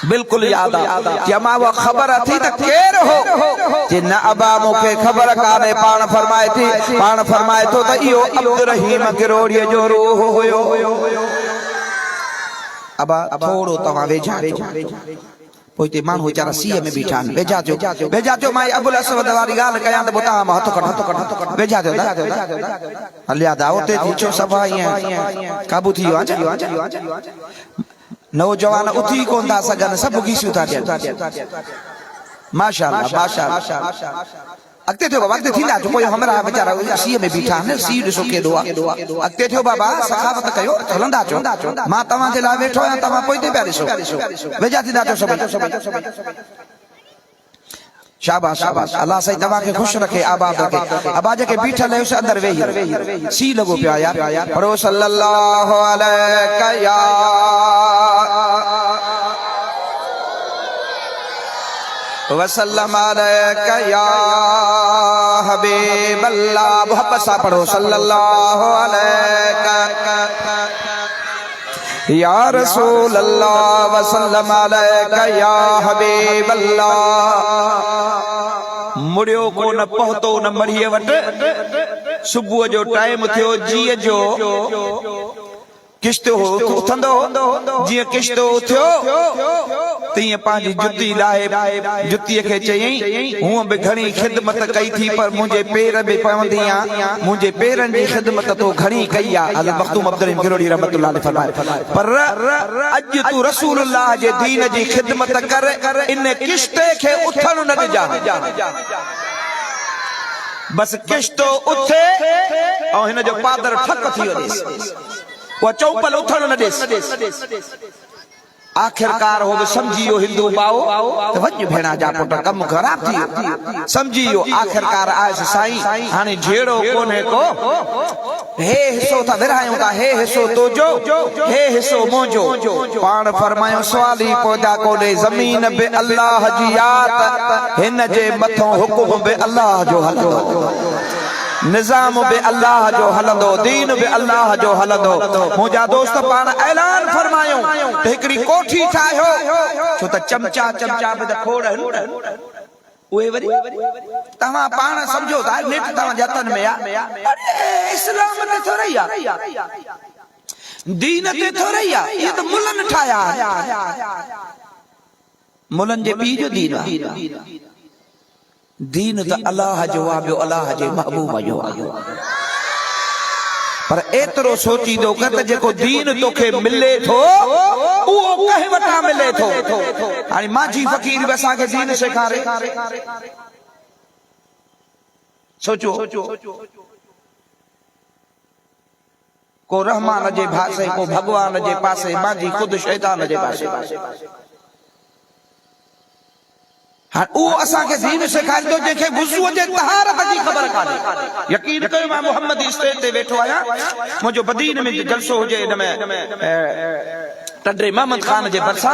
बिल्कुल याद आ वो खबर थी त केर हो जे न अबा मूंखे ख़बर काने पाण फरमाए थो त इहो अब्दुर्रहीम गिरोड़ीअ जो रूह हुयो अबा थोरो तव्हां वेझा पोइ हिते माण्हू वीचारा सीअ में बीठा आहिनि वेझा थियो मां अबुल असवद वारी ॻाल्हि कयां त तव्हां मां हथ कढो वेझा थियो हलिया था उते थी चो सभा ईअं काबू थी वियो नौजवान उथी कोन था सघनि सभु गीसियूं था ॾियनि माशाअल्लाह अॻिते थियो बाबा अॻिते थींदा पोइ हमरा वीचारा सीअ में बीठा आहिनि सीउ ॾिसो केॾो आहे अॻिते थियो बाबा सखावत कयो हलंदा अचो मां तव्हांजे लाइ वेठो आहियां तव्हां पोइ पिया ॾिसो वेझा थींदा अचो सभई शाबाश शाबाश अल्लाह सही तवा के खुश रखे आबाद रखे आबाद के बीठल है उस अंदर वेही सी लगो पिया यार पढ़ो सल्लल्लाहु अलैहि या वसल्लम अलैका या हबीब अल्लाह मोहब्बत सा पढ़ो सल्लल्लाहु अलैका या रसूल अल्लाह वसल्लम अलैका या हबीब अल्लाह। मुड़ियो को न पहुतो न मरिए वट सुबह जो टाइम थियो जीअ जो किश्त हो उथंदो जीअं किश्त उथियो तीअं पंहिंजी जुती लाहे जुतीअ खे चयईं हूअं बि घणी ख़िदमत कई थी पर मुंहिंजे पेर बि पवंदी आहे मुंहिंजे पेरनि जी ख़िदमत तो घणी कई आहे हज़रत मखदूम अब्दुल गिरोड़ी रहमतुल्लाह अलैहि फरमाए पर अॼु तूं रसूलुल्लाह जे दीन जी ख़िदमत कर इन किश्त खे उथण न ॾिजां बस किश्त उथे ऐं हिन जो पादर ठक थी वञेसि वो चौपल उथण न ॾेस आखिरकार हो समझियो हिंदू बाओ तो वज भेणा जा पुट कम खराब थी समझियो आखिरकार आयस साईं हाने झेड़ो कोने को हे हिस्सो था विरायूं था हे हिस्सो तोजो हे हिस्सो मोजो पाण फरमायो सवाली पोदा कोने जमीन बे अल्लाह जी याद हिन जे मथों हुकुम बे अल्लाह जो हलंदो निजाम बे अल्लाह जो हलंदो दीन बे अल्लाह जो हलंदो मुंहिंजा दोस्त पाण ऐलान फरमायो त हिकड़ी कोठी ठाहियो छो त चमचा बे त खोड़ उहे वरी तव्हां पाण समझो था नेट तव्हां जतन में आ अरे इस्लाम ते थो रही आ दीन ते थो रही आ ये त मुलन ठाया मुलन जे पी जो दीन दीन तो अल्लाह जो आयो अल्लाह जे महबूब जो आयो पर एतरो सोची दो कर जेको दीन तोखे मिले थो उहो कहे वटा मिले थो हाणे माजी फकीर भी असा के दीन सेखारे सोचो को रहमान जे पासे को भगवान जे पासे माजी खुद शैतान जे पासे हाँ वो असा के दीन सिखाए तो जेके वुज़ू जे तहारत जी खबर काने यकीन कयो मां मोहम्मद स्टेज ते बैठो आया मुजो बदीन में जलसो हुजे इन में टडरे मोहम्मद खान जे बरसा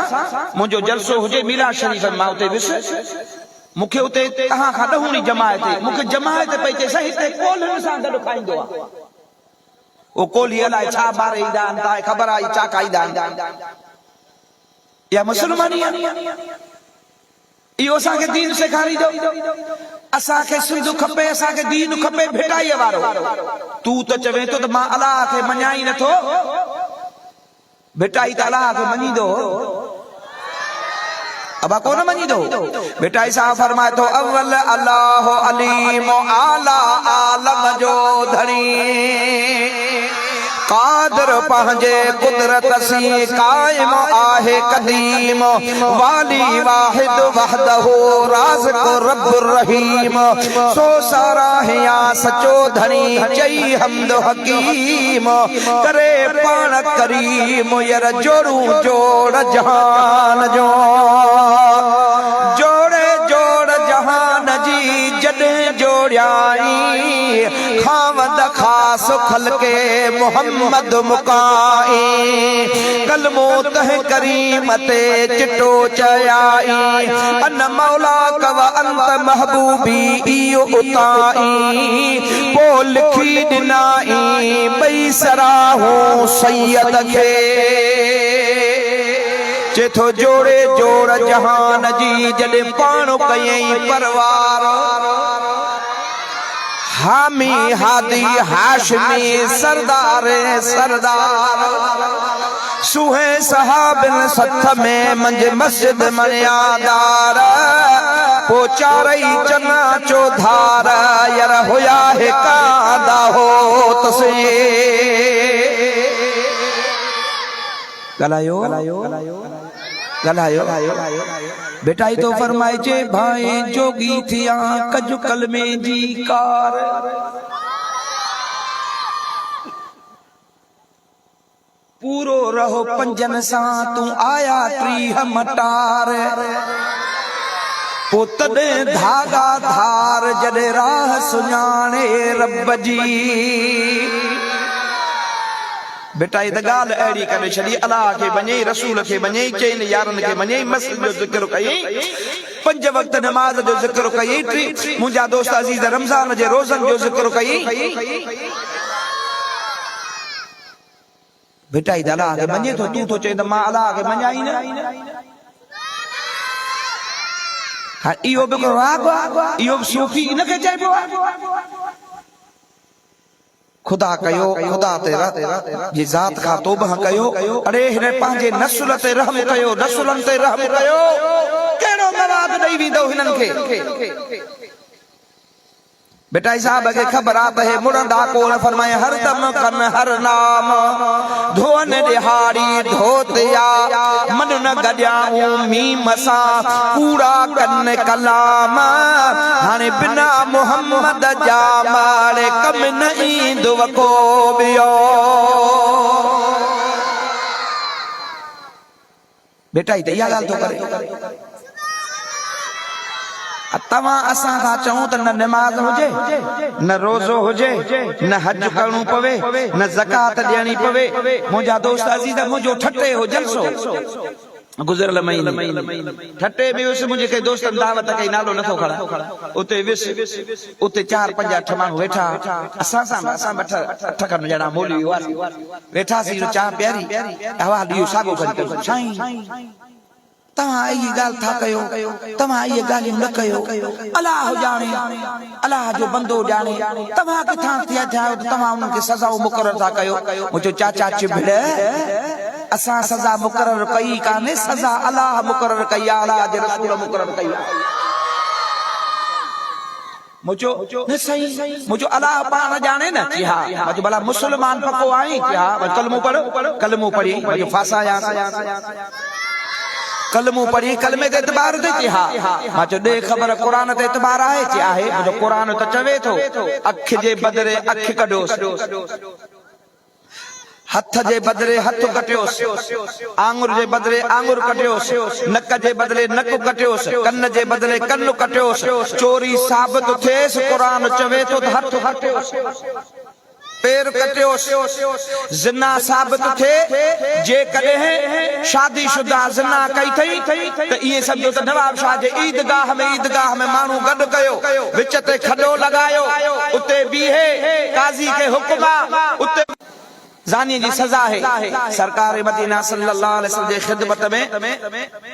मुजो जलसो हुजे मीरा शरीफ मां उते विस मुखे उते तहां खा दहुणी जमायत मुखे जमायत पई ते सही ते कोलन सा गड खाइंदो आ ओ कोली अलाए छा बारे ईंदा आहिनि ताए खबर आई चा काईंदा या मुसलमानी इहो असा के दीन सेखारी दो असा के सिंध खपे असा के दीन खपे भेटाई वारो तू तो चवे तो मां अल्लाह के मञाई न थो भेटाई त अल्लाह के मञी दो अबा कोन मञी दो भेटाई साहब फरमाए तो अव्वल अल्लाह अलीम आला आलम जो धनी कादर पंहिंजे कुदरत सी कायम आहे कदीम वाली वाहिद वहदहु राज़िक रब्बुर रहीम सो साराहिया सचो धनी चई हम्द हकीम करे पाण करीम यर जोड़ू जोड़ जहान जो जोड़े जोड़ जहान जी जॾहिं जोड़ियाई खावंद खास खलके मोहम्मद मुकाई कलमो तह करीम ते चिटो चयाई अन मौला कव अंत महबूबी इयो उताई पो लिखी दिनाई बई सराहू सैयद खे चेथो जोड़े जोड़ जहान जी जॾे पाणो कयई परवार हामी हादी हाशमी सरदार सरदार सुहे सहाबिन सथ में मंज मस्जिद मर्यादार पोचारई चना चौधार यर होया है कादा हो तसे गलायो बेटाई तो फरमाए जे भाई जोगी थिया कजु कलमे जी कार पूरो रहो पंजन सा तू आया त्रीह मटार पुत ने धागा धार जॾहिं राह सुञाणे रब जी बेटा ये गाल अड़ी करे छड़ी अल्लाह के मञे रसूल के मञे चैन यारन के मञे मस्जिद जो जिक्र कई पंज वक्त नमाज जो जिक्र कई मुंहिंजा दोस्त अजीज रमजान जे रोज़न जो जिक्र कई बेटा ये अल्लाह के मञे तो तू तो चए त मां अल्लाह के मञाई न हा इहो बि को राग इहो सूफी इन के चइबो खुदा कयो खुदा तेरा ये जात का तौबा कयो अरे हिन पंहिंजे नस्ल ते रहम कयो नस्लन ते रहम कयो कहिड़ो मवाद ॾेई वेंदो हिननि खे बेटा साहब के खबर आ है मुड़दा कोन फरमाए हर दम कन हर नाम धोन दिहाड़ी धोतिया मन न गड्याऊं मीम सा पूरा कन कलाम हाने बिना मोहम्मद जा मारे कम न ईंदो को बियो बेटा इहा ॻाल्हि तो करे तवा असा का चऊं त न नमाज हुजे न रोज़ो हुजे न हज करणो पवे न ज़कात ॾियणी पवे मुंहिंजा दोस्त अज़ीज़ मुंहिंजो ठटे हो जलसो गुज़िरियल महीने ठटे में वियुसि मुंहिंजे के दोस्तनि दावत कई नालो नथो खणा उते वियुसि उते 4-5 8 माण्हू वेठा असां अठ खन ॼणा मोली हुआसीं वेठासीं चाह प्यारी हवाल इहो साॻो कनि साईं तव्हां इहा ॻाल्हि था कयो तव्हां इहे ॻाल्हियूं न कयो अलाह ॼाणे अलाह जो बंदो ॼाणे तव्हां किथां थिया आहियो तव्हां उन्हनि खे सज़ाऊं मुक़ररु था कयो मुंहिंजो चाचा चिभिड़ असां सज़ा मुक़ररु कई कान्हे सज़ा अलाह मुक़ररु कई आहे अलाह जे रसूल मुक़ररु कई आहे मुंहिंजो अलाह पाण ॼाणे न कि हा मुंहिंजो भला मुस्लमान पको आहीं कि हा कलमो पढ़ कलमो पढ़ी मुंहिंजो फासायां कलमो पढ़ी कलमे ते एतबार ते कि हा मां चयो ॾे ख़बर क़ुरान ते एतबार आहे कि आहे मुंहिंजो क़ुरान त चवे थो अख जे बदिरे अख कढोसि हथ जे बदिरे हथ कटियोसि आंगुर जे बदिरे आंगुर कटियोसि नक जे बदिरे नक कटियोसि कन जे बदिरे कन कटियोसि चोरी साबित थिएसि क़ुरान चवे थो त हथ कटियोसि पैर कटियोसि ज़िना साबित थे जे कॾहिं शादीशुदा ज़िना कई थई त इहे सम्झो त नवाब शाह जे ईदगाह में माण्हू गॾु कयो विच ते खॾो लॻायो उते बीहे काज़ी खे हुक्म उते ज़ानी जी सज़ा है सरकार मदीना सल्लल्लाहु अलैहि वसल्लम जे ख़िदमत में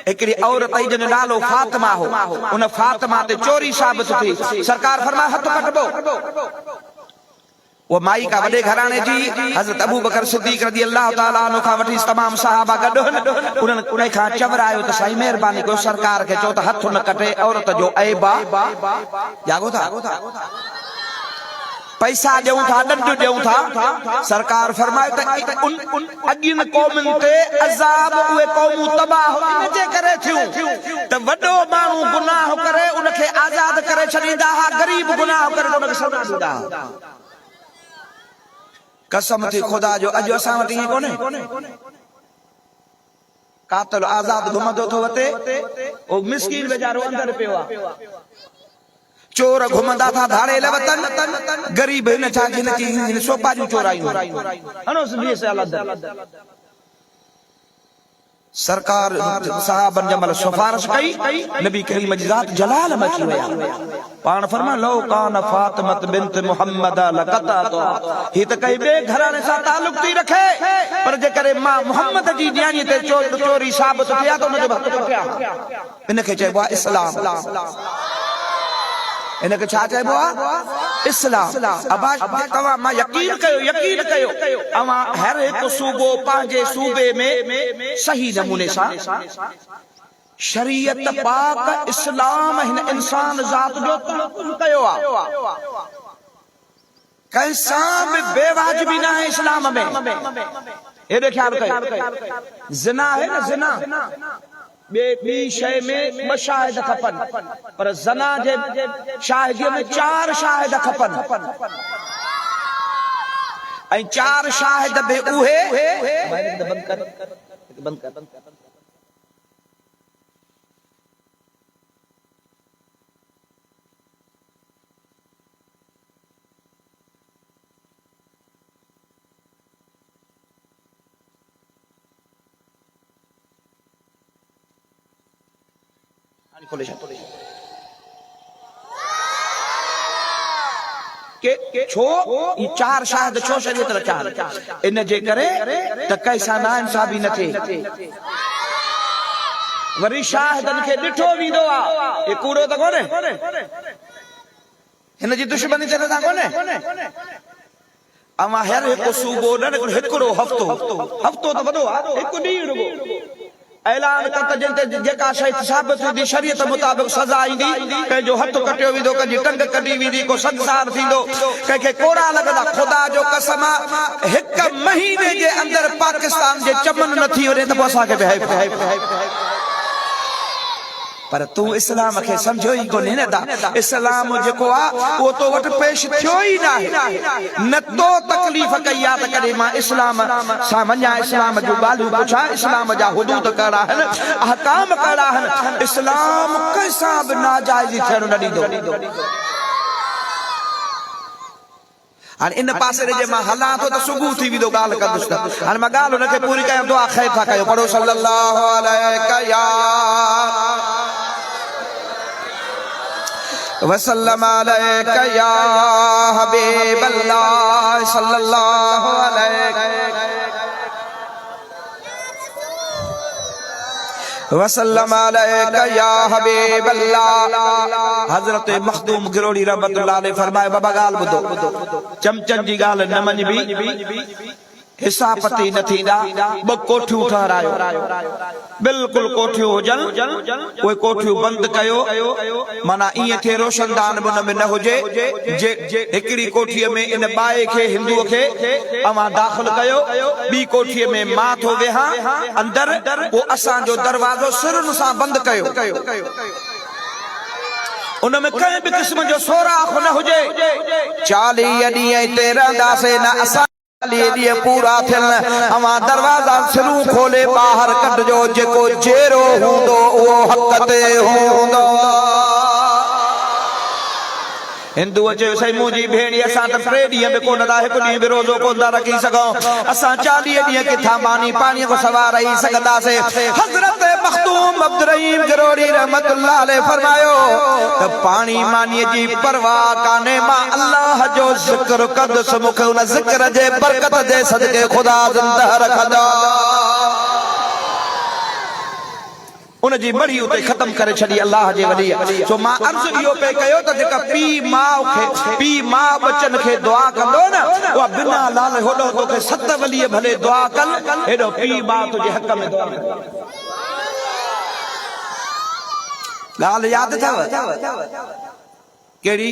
हिकिड़ी औरत आई जंहिंजो नालो फातिमा हो उन फातिमा ते चोरी साबित थी सरकार फरमाए हथ कटबो वो माई का वडे घराने जी हजरत अबू बकर सिद्दीक रज़ी अल्लाह ताला अन्हु का वठी तमाम सहाबा गॾु उन खां चवरायो त साईं महिरबानी कयो सरकार खे चओ त हथ न कटे औरत जो ऐबा जागो था पैसा ॾियूं था ॾंड ॾियूं था सरकार फरमाए त अॻियुनि क़ौमुनि ते अज़ाब उहे क़ौमूं तबाह इन जे करे थियूं त वॾो माण्हू गुनाह करे उनखे आज़ाद करे छॾींदा हुआ गरीब गुनाह करे उनखे सज़ा ॾींदा हुआ कसम थी खुदा जो अॼु असां वटि ईअं कोन्हे कातल आज़ाद घुमंदो थो वते ओ मिस्कीन वेचारो अंदर पियो आहे चोर घुमंदा था धाड़े लवतन गरीब हिन छा जिन सोपा जूं चोरायूं हनोस बि से अलग सरकार साहबन जमल सिफारिश कई नबी करीम जी ज़ात जलाल मची विया पाण फरमा लो कान फातिमा बिनत मुहम्मद लकता तो ही त कई बे घराने सां ताल्लुक थी रखे पर जे करे मां मुहम्मद जी ॾियानी ते चोरी साबित थिया त उनजो हथ कटिया इनखे चइबो आहे इस्लाम इनखे छा चइबो आहे इस्लाम अबाश तव्हां मां यकीन कयो अवां हर हिकु सूबो पंहिंजे सूबे में सही नमूने सां शरीयत पाक इस्लाम हिन इंसान ज़ात जो तहफ़्फ़ुज़ कयो आहे कंहिंसां बि बेवाजिबी न आहे इस्लाम में हेॾे ख़्यालु कयो ज़िना आहे न ज़िना ॿी शइ में 2 शाहिद खपनि पर ज़ना जे शाहिदीअ में 4 शाहिद खपनि ऐं 4 शाहिद बि उहे के छो ये चार शायद छो शरीयत रचा इन जे करे त कैसा ना इंसाफी न थे वरी शाहिदन खे ॾिठो वेंदो आहे ये कूड़ो त कोन्हे हिन जी दुश्मनी ते नथा कोन्हे अमा हर हिकु सूबो न हिकिड़ो हफ़्तो त वॾो आहे हिकु ॾींहुं रुगो ऐलान कर त जिते जेका शइ साबित थींदी शरीयत मुताबिक़ सज़ा ईंदी कंहिंजो हथ कटियो वेंदो कंहिंजी टंग कढी वेंदी को संसार थींदो कंहिंखे कोड़ा लॻंदा ख़ुदा जो कसम हिकु महीने जे अंदरि पाकिस्तान जे चमन न थी वञे त पोइ असांखे बि पर तू इस्लाम खे समझो ई कोन्हे न दा इस्लाम जेको आहे उहो तो वटि पेश थियो ई न तो तकलीफ़ कई आहे त कॾहिं मां इस्लाम सां वञा इस्लाम जूं ॻाल्हियूं पुछां इस्लाम जा हुदूद कहिड़ा आहिनि अहकाम कहिड़ा आहिनि इस्लाम कंहिंसां बि नाजाइज़ी थियण न ॾींदो हाणे इन पासे जे मां हलां थो त सुबुह थी वेंदो ॻाल्हि कंदुसि त हाणे मां ॻाल्हि हुनखे पूरी कयां दुआ ख़ैर था कयो पढ़ो सल्लल्लाहु अलैहि या वसल्लम अलैका या हबीब अल्लाह सल्लल्लाहु अलैहि वसल्लम अलैका या हबीब अल्लाह हजरत मखदूम गिरोड़ी रहमतुल्लाह अलैहि फरमाए बाबा ॻाल्हि ॿुधो चमचन जी ॻाल्हि न मञबी हिसाब पती न थींदा ॿ कोठियूं ठहरायो बिल्कुलु कोठियूं हुजनि उहे कोठियूं बंदि कयो माना ईअं थिए रोशनदान बि हुन में न हुजे हिकिड़ी कोठीअ में इन बाए खे हिंदूअ खे अवां दाख़िल कयो ॿी कोठीअ में मां थो वेहां अंदरि पोइ असांजो दरवाज़ो सिरुनि सां बंदि कयो उन में कंहिं बि क़िस्म जो सोराख़ न हुजे 40 ॾींहं हिते रहंदासीं न असां पूरा थियन अवां दरवाजा सिरूं खोले ॿाहिरि कढिजो जेको जेरो हूंदो उहो हक़ ते हूंदो हिंदूअ चयो साईं मुंहिंजी भेणी असां त 3 ॾींहं बि कोन था हिकु ॾींहुं बि रोज़ो कोन था रखी सघूं असां 40 ॾींहं किथां मानी पाणीअ खां सवाइ रही सघंदासीं हज़रत मखदूम अब्दुर्रहीम गिरोड़ी रहमतुल्लाह अलैहि फरमायो त पाणी मानीअ जी परवाह कान्हे मां अल्लाह जो ज़िक्र कंदुसि मूंखे उन ज़िक्र जे बरकत जे सदके ख़ुदा ज़िंदा रखंदा उन जी बड़ी उते खत्म करे छड़ी अल्लाह जे वली सो मां अर्ज़ इहो पे कयो त जेका पी मां बचन खे दुआ कंदो न उहा बिना लाल होॾो तोखे 7 वली भले दुआ कन हेॾो पी मां तुंहिंजे हक़ में दुआ ॻाल्हि यादि अथव कहिड़ी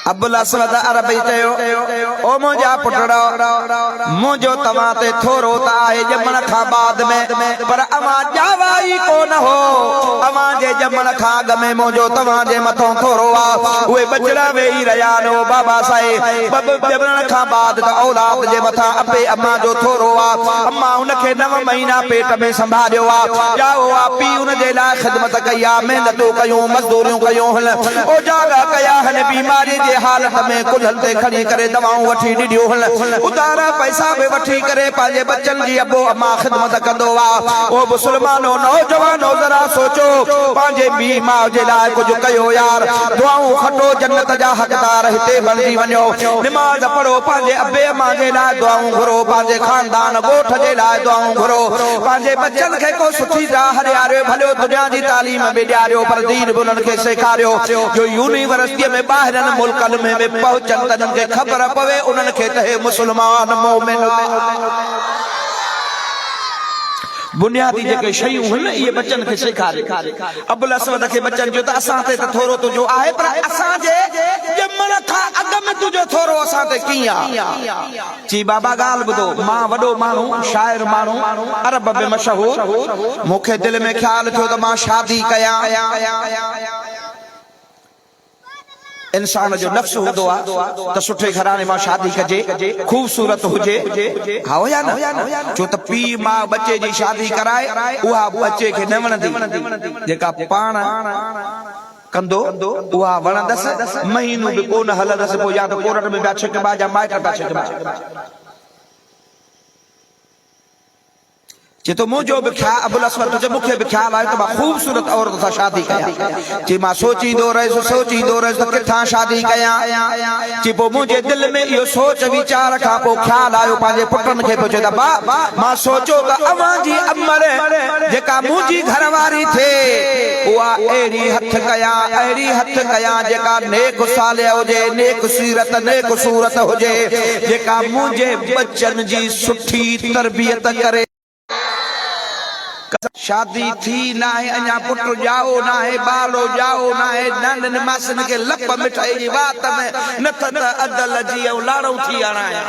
अब्बुल असवद अरबी चयो ओ मुंहिंजा पुटड़ो मुंहिंजो तव्हां ते थोरो त आहे ॼमण खां बाद में पर अवां ॼावा ई कोन हो अवां जे ॼमण खां अॻु में मुंहिंजो तव्हां जे मथां थोरो आहे उहे बचड़ा वेही रहिया आहिनि बाबा साहिब ॼमण खां बाद त औलाद जे मथां अबे अम्मा जो थोरो आहे अम्मा हुनखे 9 महीना पेट में संभालियो आहे ॼाओ आहे पीउ हुन जे लाइ ख़िदमत कई आहे महिनतूं कयूं मज़दूरियूं कयूं ओजागा कया आहिनि बीमारी जे हालत में कुल्हल ते खणी करे दवाऊं वठी ॾिनियूं उधारा पैसा बि वठी करे पंहिंजे बच्चन जी अबो अम्मा ख़िदमत कंदो आहे ओ मुस्लमानो नौजवानो जरा सोचो पंहिंजे पीउ माउ जे लाइ कुझु कयो यार दुआऊं खटो जन्नत जा हक़दार हिते बणजी वञो निमाज़ पढ़ो पंहिंजे अबे अम्मा जे लाइ दुआऊं घुरो पंहिंजे खानदान ॻोठ जे लाइ दुआऊं घुरो पंहिंजे बच्चन खे को सुठी राह ॾियारियो भलियो दुनिया जी तालीम बि ॾियारियो पर दीन बि उन्हनि खे सेखारियो जो यूनिवर्सिटीअ में ॿाहिरनि मुल्कनि में पहुचनि त खे ख़बर पवे उन्हनि खे त हे मुस्लमान मोमिन बुनियादी जेके शयूं आहिनि इहे बच्चन खे सेखारे अबुल असवद खे बच्चन जो त असां ते त थोरो तुंहिंजो आहे पर असांजे ॼमण खां अॻु में तुंहिंजो थोरो असां ते कीअं आहे चई बाबा ॻाल्हि ॿुधो मां वॾो माण्हू शाइर माण्हू अरब में मशहूर मूंखे दिलि में ख़्यालु थियो त मां शादी कयां इंसान जो नफ्स हूंदो आहे त सुठे घराने मां शादी कजे खूबसूरत हुजे हा या न छो त पीउ मां बच्चे जी शादी कराए उहा बच्चे खे न वणंदी जेका पाण कंदो उहा वणंदसि महीनो बि कोन हलंदसि पोइ या त कोर्ट में पिया छिकबा या माइट पिया छिकबा जे तो मुझो भी ख्याल अबुल अस्वद तुझे मुखे भी ख्याल आयो तो मां खूबसूरत औरत सां शादी कया जे मां सोचींदो रहियुसि त किथां शादी कया जे पोइ मुंहिंजे दिलि में इहो सोच वीचार खां पोइ ख्याल आयो पंहिंजे पुटनि खे पियो चए त बा मां सोचियो त अवां जी अमर जेका मुंहिंजी घरवारी थिए उहा अहिड़ी हथ कया जेका नेक सालिया हुजे नेक सीरत नेक सूरत हुजे जेका मुंहिंजे बच्चनि जी सुठी तरबियत करे शादी थी ना है अञा पुटु जाओ ना है बालो जाओ ना है नंढनि मासनि खे लप मिठाई जी बात में न त अदल जी ऐं लाड़ो थी आणाया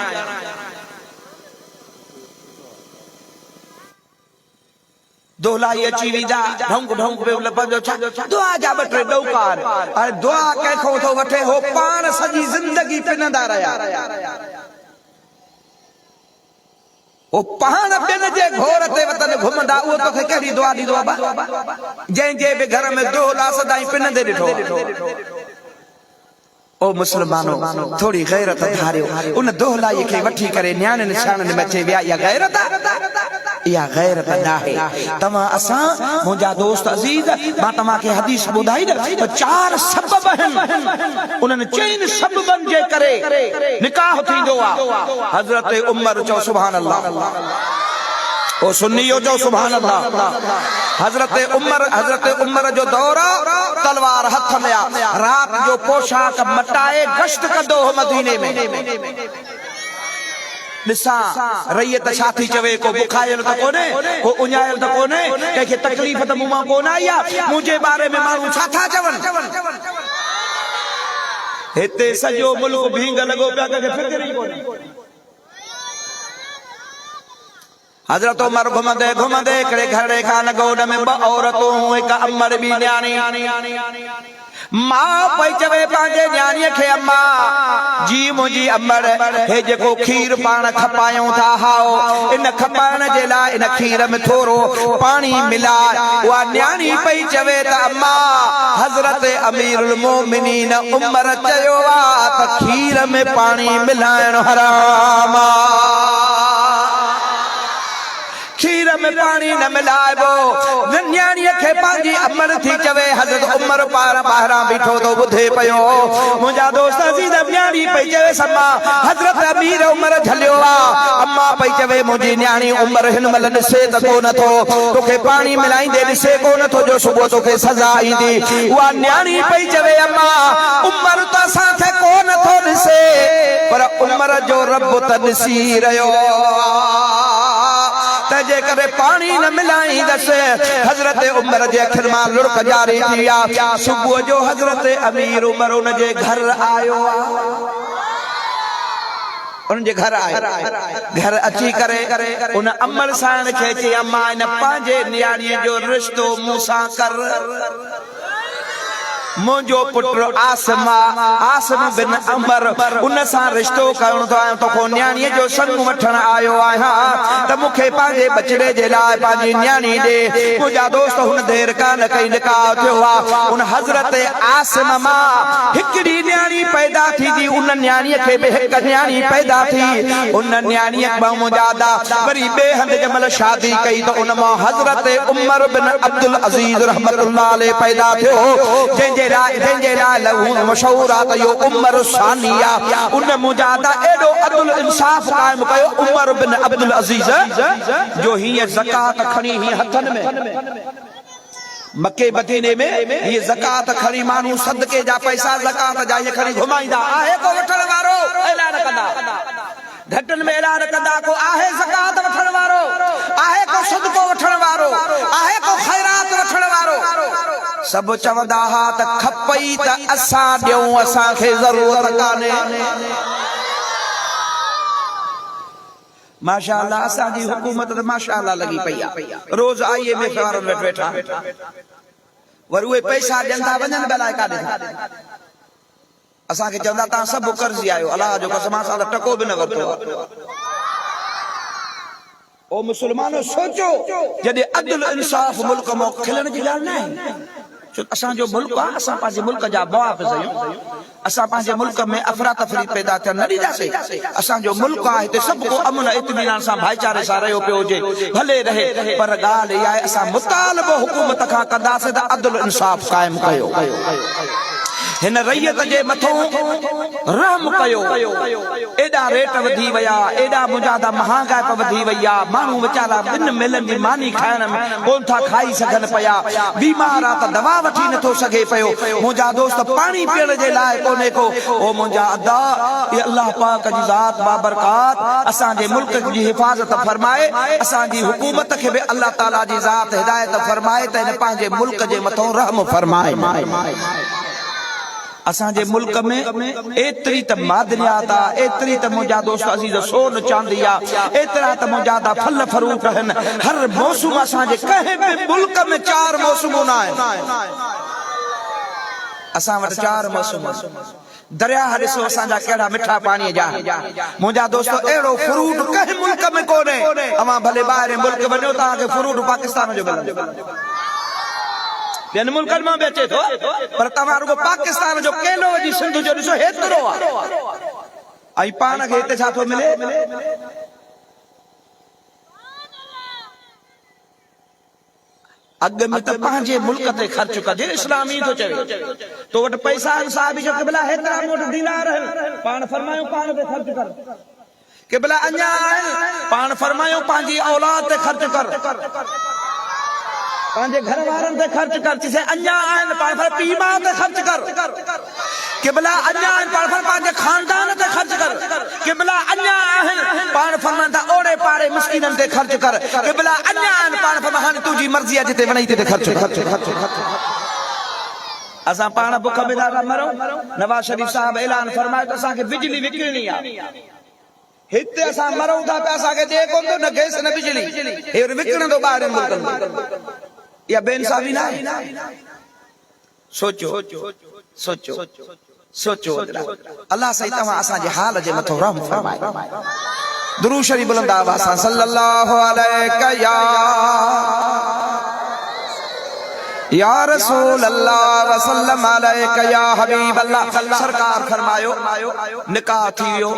दोलाई अची विदा ढंग ढंग पे लपंदो छा दुआ जा ॿ टे ॾौकार हाणे दुआ कंहिंखो थो वठे हो पाण सॼी ज़िंदगी पिनंदा रहिया ओ पाण ॿियनि जे घोर ते वतन घुमंदा उहो तोखे कहिड़ी दुआ ॾींदो आहे जंहिंजे बि घर में दोला सदाई पिनंदे ॾिठो ओ मुसलमानो थोड़ी गैरत धारियो उन दोहलाई खे वठी करे न्याणनि छाणनि में अचे विया इहा गैरत नाहे तव्हां असां मुंहिंजा दोस्त अज़ीज़ मां तव्हांखे हदीस ॿुधाई न चार सबब आहिनि उन्हनि चइनि सबबनि जे करे निकाह थींदो आहे हज़रत उमर चओ सुभान अल्लाह ओ सुन्नियो जो सुभान अल्लाह हज़रत उमर जो दौर तलवार हथ में आ रात जो पोशाक मटाए गश्त कंदो हो मदीने में ॾिसा रैयत छा थी चवे को बुखायल त कोने को उञायल त कोने कंहिंखे तकलीफ़ त मूं मां कोन आई आहे मुंहिंजे बारे में माण्हू छा था चवनि हिते सॼो मुल्क भींग लॻो पिया कंहिंखे फिक्र ई कोन्हे हज़रत उमर घुमंदे घुमंदे हिकिड़े घरे खां लॻो उन में ॿ औरतूं हिकु अमर बि न्याणी मां पई चवे पंहिंजे न्याणीअ खे अम्मा जी मुंहिंजी अमर हे जेको खीर पाण खपायूं था हाओ इन खपाइण जे लाइ इन खीर में थोरो पाणी मिलाए उहा न्याणी पई चवे त अम्मा हज़रत अमीरुल मोमिनीन उमर चयो आहे त खीर में पाणी मिलाइण हराम खीर में पानी न मिलाइबो न्याणीअ खे पंहिंजी अमर थी चवे हज़रत उमर ॿाहिरां बीठो तो ॿुधे पियो मुंहिंजा दोस्त अज़ीज़ न्याणी पई चवे अम्मा हज़रत अमीर उमर झलियो आहे अम्मा पई चवे मुंहिंजी न्याणी उमर हिन महिल ॾिसे त कोन थो तोखे पाणी मिलाईंदे ॾिसे कोन थो जो सुबुह तोखे सज़ा ईंदी उहा न्याणी पई चवे अम्मा उमर त असांखे कोन थो ॾिसे पर उमर जो रब त ॾिसी रहियो जे करे पानी न मिलाईंदसि हज़रत उमर जे अखियुनि मां लुड़क जारी थी विया सुबुह जो हज़रत अमीर उमर उन जे घर आयो उन जे घर आयो घर अची करे उन अमर साण खे चई अम्मा इन पंहिंजे न्याणीअ जो रिश्तो मूंसां कर मुंहिंजो पुटु आसिम बिन अमर उन सां रिश्तो करणो थो आहियां तोखो न्याणीअ जो संग वठण आयो आहियां त मूंखे पंहिंजे बचड़े जे लाइ पंहिंजी न्याणी ॾे मुंहिंजा दोस्त हुन देरि कान कई निकाह थियो आहे उन हज़रत आसिम मां हिकिड़ी न्याणी पैदा थी उन न्याणीअ खे बि हिकु न्याणी पैदा थी उन न्याणीअ मुंहिंजा वरी ॿिए हंधि जंहिं महिल शादी कई त उन मां हज़रत उमर बिन अब्दुल अज़ीज़ रहमतुल्लाह अलैह पैदा थियो जंहिंजे लाइ लहू मशहूर आहे त इहो उमर सानी आहे उन मुंहिंजा एॾो अदल इंसाफ़ क़ाइमु कयो उमर बिन अब्दुल अज़ीज़ जो हीअं ज़कात खणी हीअं हथनि में मके मदीने में ये ज़कात खणी माण्हू सदके जा पैसा ज़कात जा ये खणी घुमाईंदा आहे को वठण वारो ऐलान कंदा घटनि में ऐलान कंदा को आहे ज़कात वठण वारो आहे को सदको वठण वारो आहे को ख़ैरात वठण वारो सब चवंदा हा त खपई त असां ॾियूं असांखे ज़रूरत कान्हे माशाअल्लाह असांजी हुकूमत त माशाअल्लाह लॻी पई आहे रोज़ IMF वारनि वटि वेठा वरी उहे पैसा ॾियनि था वञनि भला काॾे असांखे चवंदा तव्हां सभु कर्ज़ी आहियो अलाह जो कसम असां त टको बि न वरितो ओ मुसलमानो सोचो जॾहिं अदल इंसाफ़ मुल्क में खिलण जी ॻाल्हि न आहे असां जो मुल्क आहे, असां पंहिंजे मुल्क जा मुआफ़िज़ आहियूं। असां पंहिंजे मुल्क में अफरा तफरी पैदा थियण न ॾींदासीं। असांजो मुल्क आहे, हिते सभु को अमन इत्मीनान सां भाईचारे सां रहियो पियो हुजे, भले रहे। पर ॻाल्हि इहा आहे, असां मुतालबो हुकूमत खां कंदासीं त अदल इंसाफ़ क़ाइमु कयो, हिन रैयत जे मथां रहम कयो। एॾा रेट वधी विया, एॾा मुंहिंजा महांगाई वधी वई आहे, माण्हू वीचारा ॿिन मिलनि जी मानी खाइण में कोन था खाई सघनि पिया। बीमार आहे त दवा वठी नथो सघे पियो। मुंहिंजा दोस्त पाणी पीअण जे लाइ कोन्हे को। ओ मुंहिंजा अदा, ये अल्लाह पाक जी ज़ात बाबरकात असांजे मुल्क जी हिफ़ाज़त फरमाए, असांजी हुकूमत खे बि अल्लाह ताला जी ज़ात हिदायत फरमाए त हिन पंहिंजे मुल्क जे मथां रहम फरमाए। असांजे मुल्क में एतिरी त मादनियात आहे, एतिरी त मुंहिंजा दोस्त अज़ीज़ सोन चांदी आहे, एतिरा त मुंहिंजा फल फ्रूट आहिनि। हर मौसम असांजे कंहिं बि मुल्क में 4 मौसम न आहिनि। असां वटि 4 मौसम। दरिया ॾिसो असांजा कहिड़ा मिठा पाणीअ जा। मुंहिंजा दोस्त अहिड़ो फ्रूट कंहिं मुल्क में कोन्हे। अवां भले ॿाहिरि मुल्क वञो, तव्हांखे फ्रूट पाकिस्तान जो मिलंदो, ॿियनि मुल्कनि मां बि अचे थो, पर तव्हां रुगो पाकिस्तान जो केलो जी सिंध जो ॾिसो हेतिरो आहे। ऐं पाण खे हिते छा थो मिले? अॻ में त पंहिंजे मुल्क ते ख़र्च कजे, इस्लामी थो चवे। तो वटि पैसा आहिनि, साहिब जो क़िबला हेतिरा मूं वटि दीनार आहिनि, पाण फरमायूं पाण ते ख़र्च कर। क़िबला अञा आहिनि, पाण फरमायूं पंहिंजी औलाद ते ख़र्च कर, पंहिंजे घर वारनि ते ख़र्च कर। चइसे अञा आहिनि, पाण फर पीउ माउ ते ख़र्च कर। क़िबला अञा आहिनि, पाण फर पंहिंजे ख़ानदान ते ख़र्च कर। क़िबला अञा आहिनि, पाण फरमाइनि था ओड़े पाड़े मिस्कीननि ते ख़र्च कर। क़िबला अञा आहिनि, पाण फरमाइनि हाणे तुंहिंजी मर्ज़ी आहे, जिते वञई ते ख़र्च कर। असां पाण बुख में था मरूं। नवाज़ शरीफ़ साहब ऐलान फरमायो त असांखे बिजली विकिणणी आहे। हिते असां मरूं था पिया, असांखे ॾे कोन थो, न गैस न बिजली, हे विकिणंदो ॿाहिरि मुल्कनि में। या बेइंसाफ़ी न आहे? सोचो सोचो सोचो। अल्लाह सही तव्हां असांजे हाल जे मथां रहम फरमाए। दुरूद शरीफ बुलंद आवाज़ सां सल्लल्लाहु अलैहि या रसूल अल्लाह वसल्लम अलैका या हबीब अल्लाह। सरकार फरमायो निकाह थी वियो,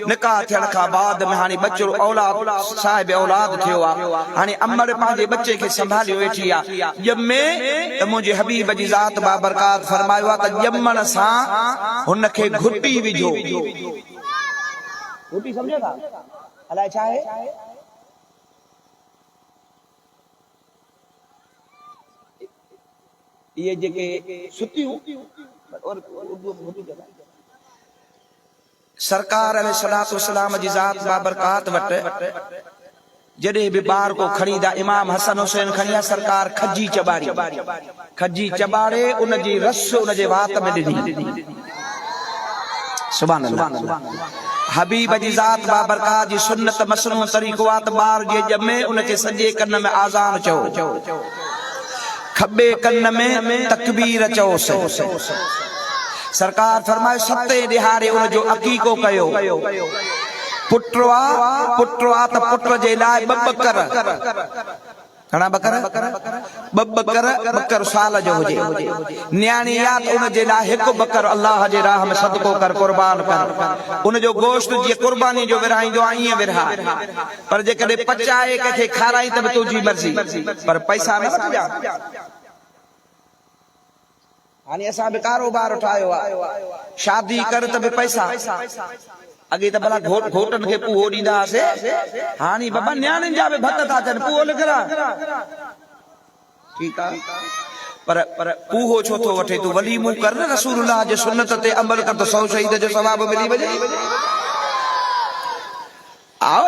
निकाह थियण खां बाद में हाणे बच्चो औलाद साहिब औलाद थियो आहे। हाणे अमर पंहिंजे बच्चे खे संभालियो वेठी आहे। ॼमे त मुंहिंजे हबीब जी ज़ात बाबरकात फरमायो आहे त ॼमण सां हुनखे घुटी विझो। घुटी सम्झो था? अलाए छा आहे? ये जेके सुतियूं सरकार अलैहिस्सलातु वस्सलाम जी ज़ात बाबरकात वटि जॾहिं बि ॿार को खणींदा, इमाम हसन हुसैन खणिया, सरकार खजी चॿाड़ी, खजी चॿाड़े उनजी रस उनजे वात में ॾिनी। सुभान अल्लाह। हबीब जी ज़ात बाबरकात जी सुन्नत मसनून तरीक़ो आहे त ॿार जे ॼमे उनखे सॼे कन में आज़ान चओ, खब्बे कन में तकबीर चओसि। सरकार फरमाए 7 ॾिहाड़े उनजो अक़ीक़ो कयो। पुटु आहे त पुट जे लाइ 2 बकर, घणा बकर? 2 बकर साल जो हुजे। न्याणी आहे त उनजे लाइ 1 बकर अल्लाह जे राह में सदको कर, कुर्बान कर। उनजो गोश्त जीअं कुर्बानी जो विरहाईंदो आहे ईअं विरहा। पर जेकॾहिं पचाए कंहिंखे खाराई त बि तुंहिंजी मर्ज़ी, पर पैसा न वठिजा। हाणे असां बि कारोबार ठाहियो आहे, शादी कर त बि पैसा। अॻे त भला घोटनि खे पूहो ॾींदा हुआसीं, हाणे बाबा न्याणियुनि जा बि भत था अचनि, पूहो लिखरा। ठीकु आहे, पर पूहो छो थो वठे? तूं वलीमो कर न, रसूलुल्लाह जे सुन्नत ते अमल कर त 100 शहीद जो सवाब मिली वञे। आओ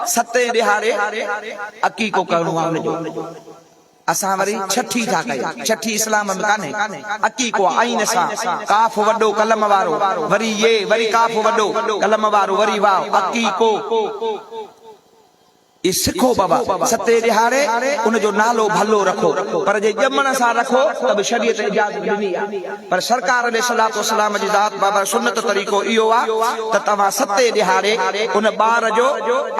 7 ॾिहाड़े अक़ीक़ो करणो आहे उनजो। असां वरी छठी था कयूं। छठी इस्लाम में कान्हे, अक़ीक़ो आइन सां, काफ वॾो कलम वारो, वरी ये, वरी काफ वॾो कलम वारो, वरी वाव, अक़ीक़ो। ये सिखो बाबा सते दिहाड़े उन जो नालो भलो रखो पर जे जमण सा रखो तब शरीयत इजाजत ॾिनी पर सरकार अलैहि सलातो वसलाम जी ज़ात बाबा सुन्नत तरीक़ो इहो आ त तव्हां सते दिहाड़े उन ॿार जो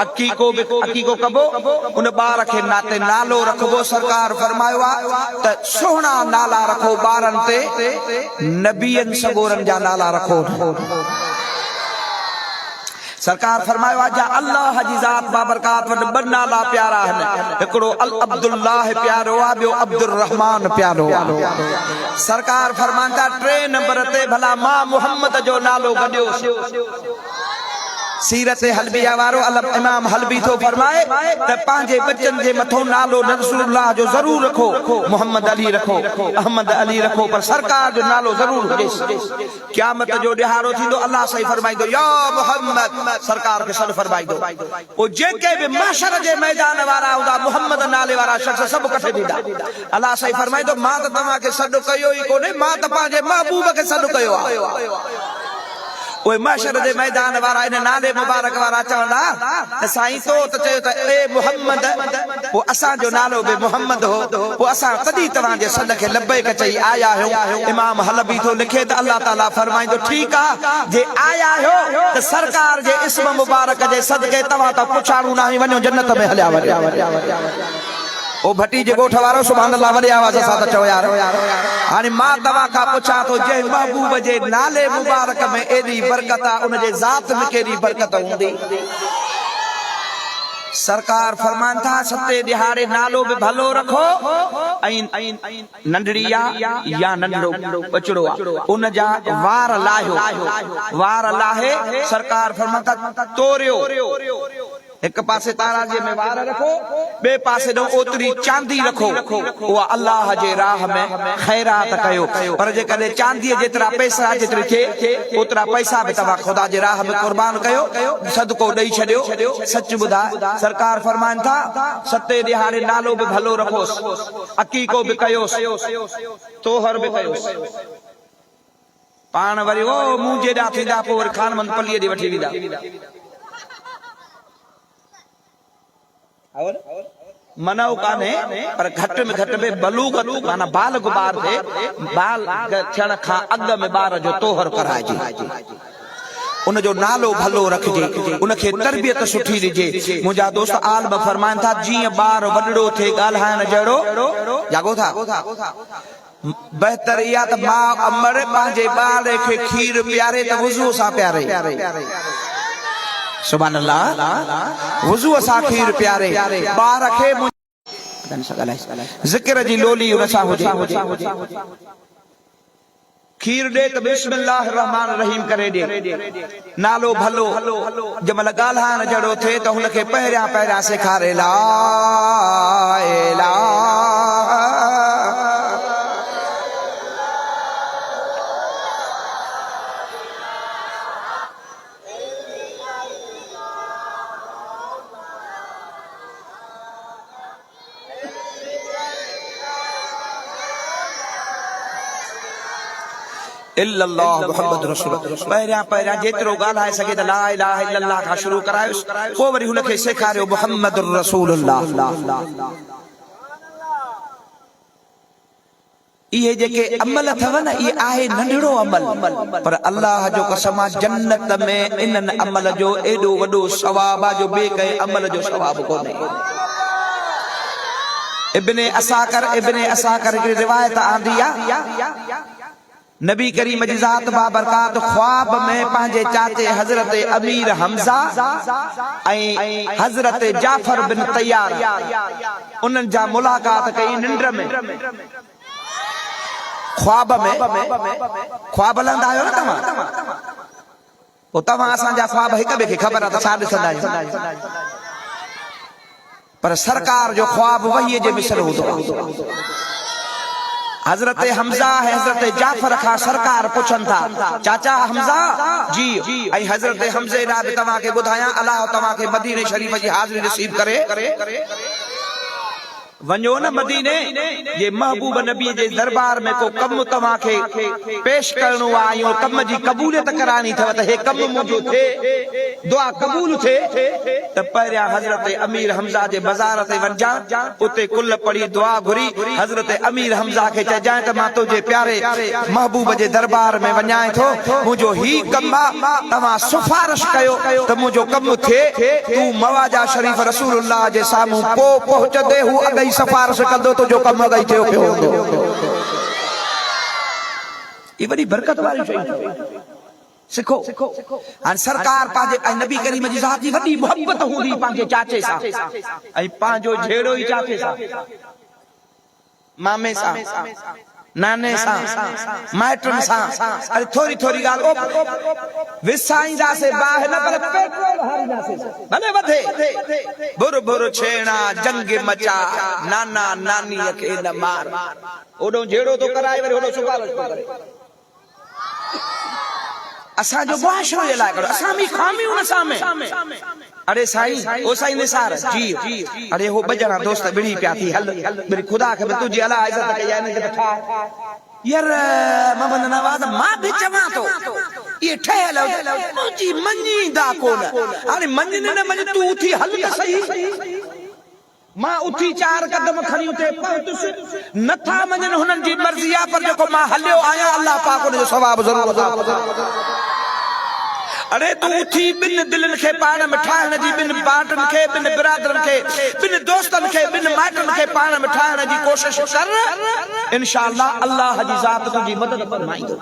अकीको कबो उन ॿार खे नाते नालो रखबो सरकार फरमायो आ त सुहिणा नाला रखो ॿारनि ते नबियनि सगोरनि जा नाला रखो सरकार फरमायो जा अल्लाह जी ज़ात बाबरकात वट ॿ नाला प्यारा आहिनि हिकिड़ो अब्दुल्लाह प्यारो आ ॿियो अब्दुल रहमान प्यारो आ सरकार फरमाइनि था 3 नंबर ते भला मां मुहम्मद जो नालो गॾियो सीरत हलबिया वारो इमाम हलबी तो फरमाए त पंहिंजे बच्चन जे मथो नालो रसूलुल्लाह जो जरूर रखो मोहम्मद अली रखो अहमद अली रखो पर सरकार जो नालो जरूर हुजे क़यामत जो ॾिहाड़ो थींदो अल्लाह सही फरमाईंदो या मोहम्मद सरकार खे सॾु फरमाईंदो पोइ जेके बि महशर जे मैदान वारा हूंदा मोहम्मद नाले वारा शख़्स सभु कठे थींदा अल्लाह सही फरमाईंदो मां त तव्हांखे सॾु कयो ई कोन्हे मां त पंहिंजे महबूब खे सॾु कयो आहे ओए महशर जे मैदान वारा इन नाले मुबारक वारा चवंदा त साईं तो त चयो त ए मोहम्मद पोइ असां जो नालो बि मोहम्मद हो पोइ असां कॾहिं तव्हां जे सॾ खे लबैक चई आया आहियो इमाम हलबी थो लिखे त अल्लाह ताला फरमाईंदो ठीकु आहे जे आया आहियो त सरकार जे इस्म मुबारक जे सदके तव्हां त पुछाणू न वञो जन्नत में हलिया वञो ओ भट्टी जे ॻोठ वारो सुभान अल्लाह वॾे आवाज़ सां त चओ यार हाणे मां तव्हां खां पुछां थो जंहिं महबूब जे नाले मुबारक में एॾी बरकत आहे उन जे ज़ात में कहिड़ी बरकत हूंदी सरकार फरमान था सते दिहाड़े नालो भी भलो रखो नंढड़ी या नंढड़ो बचड़ो उन जा वार लाहे सरकार फरमान था तोरियो एक पासे ताराजे में वार रखो बे पासे दो ओतरी चांदी रखो वो अल्लाह जे राह में खैरात कयो पर जे कदे चांदी जेतरा पैसा जेतरी थे ओतरा पैसा भी तवा खुदा जे राह में कुर्बान कयो सदको दई छड्यो सच बुधा सरकार फरमान था सते दिहाड़े नालो भी भलो रखो अकीको भी कयो तोहर भी कयो पान वरी ओ मुंजे दा थींदा पोर खान मन पल्ली दी वठी विदा मनाओ काने पर घट में बलूगत माना बाल गुबार थे बाल थियण खां अग में बार जो तोहर कराइजे उन जो नालो भलो रखजे उनखे तरबियत सुठी ॾिजे मुंहिंजा दोस्त आलम फरमाइनि था जीअं ॿार वॾड़ो थे ॻाल्हाइण जहिड़ो जागो था बहितर इहा त मां अमर पंहिंजे ॿार खे खीर प्यारे त वुज़ू सां प्यारे सुभान अल्लाह वुज़ू सां खीर प्यारे ॿार खे ज़िक्र जी लोली उन सां हुजे खीर दे तो बिस्मिल्लाह रहमान रहीम करे दे नालो भलो जमल ॻाल्हाइण जहिड़ो थे तो हुनखे पहिरियां सेखारे ला इल्लल्लाह मुहम्मद रसूल पहिरियां जेतिरो ॻाल्हाए सघे त ला इलाहा इल्लल्लाह खां शुरू करायोस पोइ वरी हुनखे सेखारियो मुहम्मद रसूलुल्लाह इहे जेके अमल अथव न इहे आहे नंढड़ो अमल पर अल्लाह जो कसम जन्नत में इन्हनि अमल जो एॾो वॾो सवाब आहे जो ॿिए कंहिं अमल जो सवाब कोन्हे इब्ने असाकर हिकिड़ी रिवायत आंदी आहे नबी करीम जी ज़ात बाबरकात ख्वाब में पंहिंजे चाचे हजरत अमीर हमजा ऐं हजरत जाफर बिन तैयार उन्हनि जा मुलाकात कई निंड में ख्वाब लंदा आहियो न तव्हां असांजा ख्वाब हिक ॿिए खे ख़बर आहे त छा ॾिसंदा आहियूं पर सरकार जो ख्वाब वही जे मिसल हूंदो हजरत हमजा है हजरत जाफर का सरकार पुछन था चाचा हमजा जी आई हजरत हमजे दा तवा के बुधाया अल्लाह तवा के मदीने शरीफ जी हाजिरी नसीब करे वञो न मदीने ये महबूब नबी जे दरबार में को कम तव्हां खे पेश करणो आहे ऐं कम जी क़बूलियत करानी अथव त हे कम मुंहिंजो थिए दुआ क़बूल थिए त पहिरियां हज़रत अमीर हमज़ा जे बाज़ार ते वञा उते कुल पढ़ी दुआ घुरी हज़रत अमीर हमज़ा खे चइजांइ त मां तुंहिंजे प्यारे महबूब जे दरबार में वञां थो मुंहिंजो ही कम आहे तव्हां सिफारिश कयो त मुंहिंजो कम थिए तूं मवाजा शरीफ़ रसूलुल्लाह जे साम्हूं पोइ पहुचंदे हू अॻई सिफारिश कंदो तुंहिंजो कम अॻई थियो पियो हूंदो ये वॾी बरकत वारी शइ सिखो हाणे सरकार पंहिंजे नबी करीम जी ज़ात जी वॾी मोहब्बत हूंदी पंहिंजे चाचे सां ऐं पंहिंजो झेड़ो ई चाचे सां मामे सां नाने सां माइटनि सां अरे थोरी थोरी ॻाल्हि विसाईंदासीं बाहि न पर पेट्रोल हारींदासीं भले वधे बुर बुर छेड़ा जंग मचा नाना नानीअ खे न मार ओॾो झेड़ो तो कराए वरी ओॾो सुगालच थो करे असांजो मुआशरो जे लाइ करो असां बि खामियूं न सामे अरे साईं ओ साईं निसार जी अरे हो बजणा दोस्त बिड़ी पिया थी हल मेरी खुदा खे तुझी अला इज्जत कई आहे न ठा यार मोहम्मद नवाज मां भी चवां तो ये ठहल तुझी मञींदा कोन अरे मञने न मञ तू उथी हल त सही मां उथी 4 कदम खणी उते पहुतुसि नथा मञन हुननि जी मर्ज़ी आहे पर जेको मां हलियो आहियां अल्लाह पाक उन जो सवाब ज़रूर अता अरे तू उथी बिन दिलनि खे पाण में ठाहिण जी बिन बाटनि खे बिन बिरादरनि खे बिन दोस्तनि खे बिन माइटनि खे पाण में ठाहिण जी कोशिश कर इंशाअल्लाह अल्लाह जी ज़ात तुंहिंजी मदद फरमाईंदो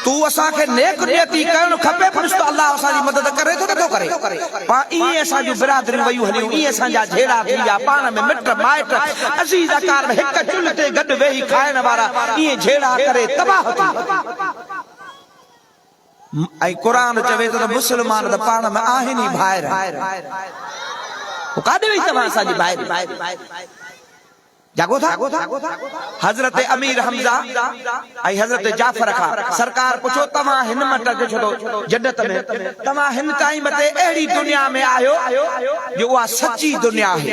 तू असांखे नेक नियती करणु खपे पर अल्लाह असांजी मदद करे थो नथो करे पा ईअं असांजूं बिरादरियूं वयूं हलियूं ईअं असांजा झेड़ा थी विया पाण में मिट माइट अज़ीज़ अकार में हिक चुल्ह ते गॾु वेही खाइण वारा ईअं झेड़ा करे तबाह थी ऐं क़ुरान चवे थो त मुस्लमान त पाण में आहिनि ई भाइर काॾे वई तव्हां असांजी भाइर जागो था हजरत अमीर हमजा ऐं हजरत जाफर खां सरकार पुछो तव्हां हिन मट छो जन्नत में तव्हां हिन टाइम ते अहिड़ी दुनिया में आहियो जो उहा सची दुनिया आहे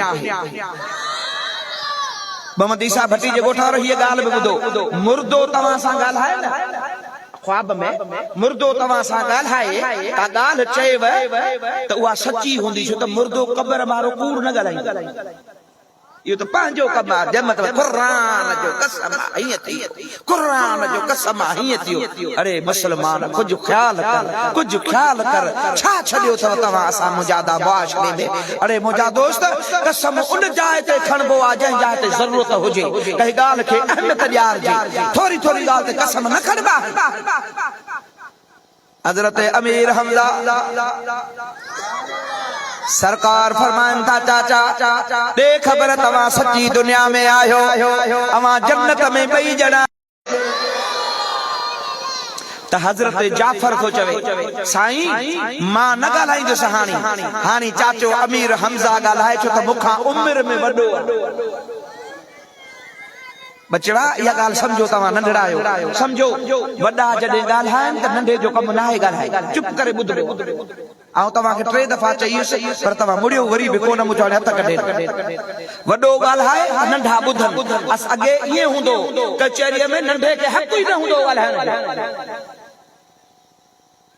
मोहम्मद ईसा भट्टी जे ॻोठ वारो हीअ ॻाल्हि बि ॿुधो मुर्दो तव्हां सां ॻाल्हाए न ख्वाब में मुर्दो तव्हां सां ॻाल्हाए का ॻाल्हि चएव त उहा सची हूंदी छो त मुर्दो क़बर वारो कूड़ न ॻाल्हाईंदो ये तो पांजो कमा जमत कुरान जो कसम हीअं थी कुरान जो कसम हीअं थियो अरे मुसलमान कुछ ख्याल कर छा छॾियो अथव तव्हां असां मुजादा मुआशरे में अरे मुंहिंजा दोस्त कसम उन जाइ ते खणबो आहे जंहिं जाइ ते ज़रूरत हुजे कंहिं ॻाल्हि खे अहमियत ॾियारिजे थोरी थोरी ॻाल्हि ते कसम न खणबा हज़रत अमीर हमज़ा सरकार फरमाइन था चाचा दे खबर तव्हां सच्ची दुनिया में आयो अवां जन्नत में ॿई ॼणा त हज़रत जाफर थो चवे साईं मां न ॻाल्हाईंदुसि हाणे चाचो अमीर हमज़ा ॻाल्हाए छो त मूंखां उमिरि में वॾो आहे बचड़ा इहा ॻाल्हि सम्झो तव्हां नंढड़ा आहियो सम्झो वॾा जॾहिं ॻाल्हाइनि त नंढे जो कमु न आहे ॻाल्हाए चुप करे ॿुधो ऐं तव्हांखे 3 दफ़ा चईसि पर तव्हां मुड़ियो वरी बि कोन मूं हथ कढे वॾो ॻाल्हाए नंढा ॿुधनि अस अॻे ईअं हूंदो कचहरीअ में नंढे खे हक़ ई न हूंदो ॻाल्हाइण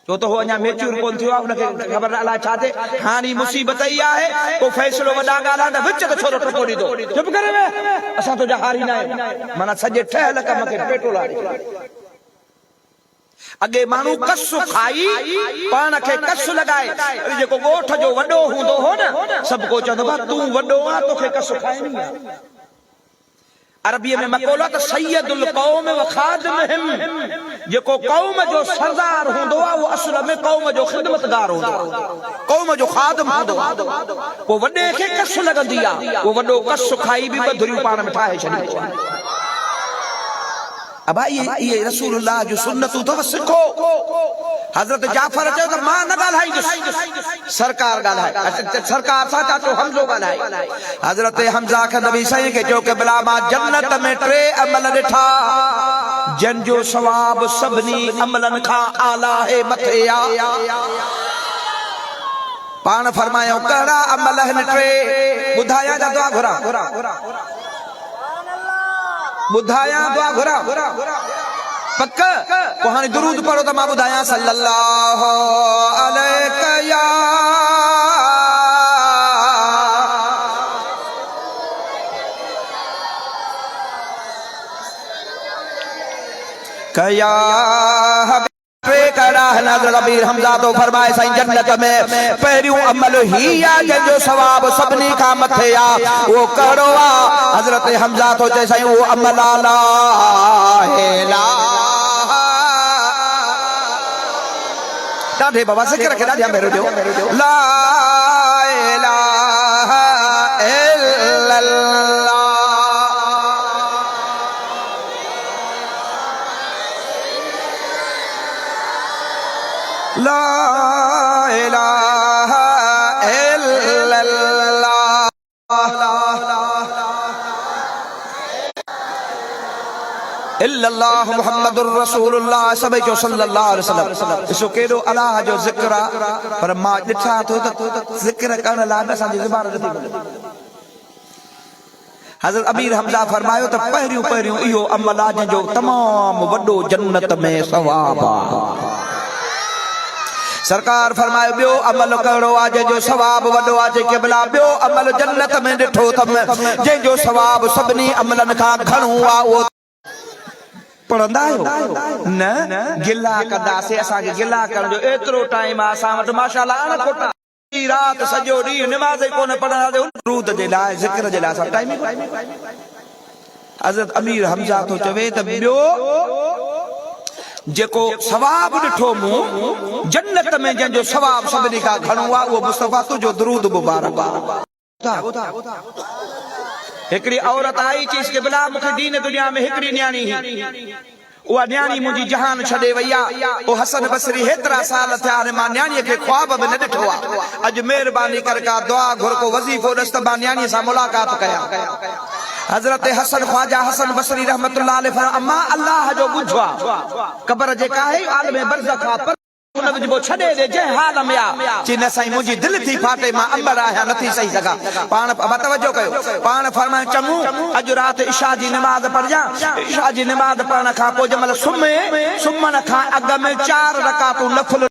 छो त हो अञा मेच्योर कोन थियो आहे हुनखे ख़बर अलाए छा थिए हाणे मुसीबत ई आहे को फ़ैसिलो वॾा ॻाल्हाइनि त विच त छोरो टुको ॾींदो चुप करे वे असां तुंहिंजा हारी न आहियूं माना सॼे ठहियल कम खे पेट्रोल अॻे माण्हू कस खाई पाण खे कस लॻाए जेको ॻोठ जो वॾो हूंदो हो न सभु को चवंदो तूं वॾो आहे तोखे कस खाइणी आहे अरबीअ में मक़ौलो त सैयदुल क़ौम व खादिमहिम जेको क़ौम जो सरदार हूंदो आहे उहो असुल में क़ौम जो ख़िदमतगार हूंदो आहे क़ौम जो खादिम हूंदो आहे पोइ वॾे खे कस लॻंदी आहे उहो वॾो कस खाई बि बधरियूं पाण में ठाहे छॾींदो आहे अब ये रसूलुल्लाह जो सुन्नतूं अथव सिखो हज़रत जाफर चयो त मां न ॻाल्हाईंदुसि सरकार ॻाल्हाए सरकार सां चाचो हमज़ो ॻाल्हाए हज़रत हमज़ा खे नबी साईं खे चयो कि भला मां जन्नत में 3 अमल ॾिठा जन जो सवाब सभिनी अमलनि खां आला है मथे पान फरमायो कड़ा अमल हिन टे बुधाया जा दुआ घुरा बुधाया दुआ घुरा पक्क कोहानी दुरूद पढ़ो तो मां बुधाया सल्लल्लाहु अलैहि या कया अमीर हमजा तो फरमाए साईं जन्नत में पहिरियों अमल ही आ जो सवाब सभनी का मथे आ वो करो आ हजरत हमजा तो चए साईं वो अमल ला इलाहा ॾाढे बाबा ज़िक्र के ॾाढा मेरो जो ला इलाहा इल्लल्लाह ला इलाहा इल्लल्लाह इल्लल्लाह मुहम्मदुर रसूलुल्लाह सभई जो सल्लल्लाहु अलैहि वसल्लम इसो केडो अल्लाह जो ज़िक्र पर मां ॾिठा तो ज़िक्र करण लाइ असांजी ज़ुबान नथी हज़रत अमीर हमजा फरमायो त पहिरियों इहो अमल आहे जो तमाम वॾो जन्नत में सवाब आहे सरकार फरमायो बियो अमल करो आ जो सवाब वडो आ जे केबला बियो अमल जन्नत में ॾिठो तम जे जो सवाब सभनी अमलन का घणो आ वो पढ़ंदा आयो न गिला कंदासे असा के गिला करण जो एतरो टाइम आ असा वट माशाअल्लाह अन कोटा रात सजो डी नमाज कोन पढ़ंदा रूद जे लाइ ज़िक्र जे लाइ सब टाइम हज़रत अमीर हमजा तो चवे त बियो जेको सवाब ॾिठो मूं जन्नत में जंहिंजो सवाब सभिनी खां घणो आहे उहो मुस्तफा तुंहिंजो दुरूद मुबारक आहे हिकिड़ी औरत आई चईसि के बिला मूंखे दीन दुनिया में हिकिड़ी न्याणी उहा न्याणी मुंहिंजी जहान छॾे वई आहे ओ हसन बसरी हेतिरा साल थिया हाणे मां न्याणीअ खे ख्वाब में न ॾिठो आहे अॼु महिरबानी करे का दुआ घुर को वज़ीफ़ो ॾिस त मां न्याणीअ सां मुलाक़ात कयां हजरत हसन ख्वाजा हसन बसरी रहमतुल्लाह अलैहि फरमा अम्मा अल्लाह जो बुझवा कब्र जे काहे आलम बरज़ख पर उन जो छॾे दे जे हाल में आ चीन साईं मुंहिंजी दिलि थी फाटे मां अंबर आहियां नथी सही सघां पाण तवज्जो कयो पाण फरमाए चङो अॼु राति इशा जी नमाज़ पढ़जां इशा जी नमाज़ पढ़ण खां पोइ जंहिंमहिल सुम्हण खां अॻु में 4 रकातूं नफ़िल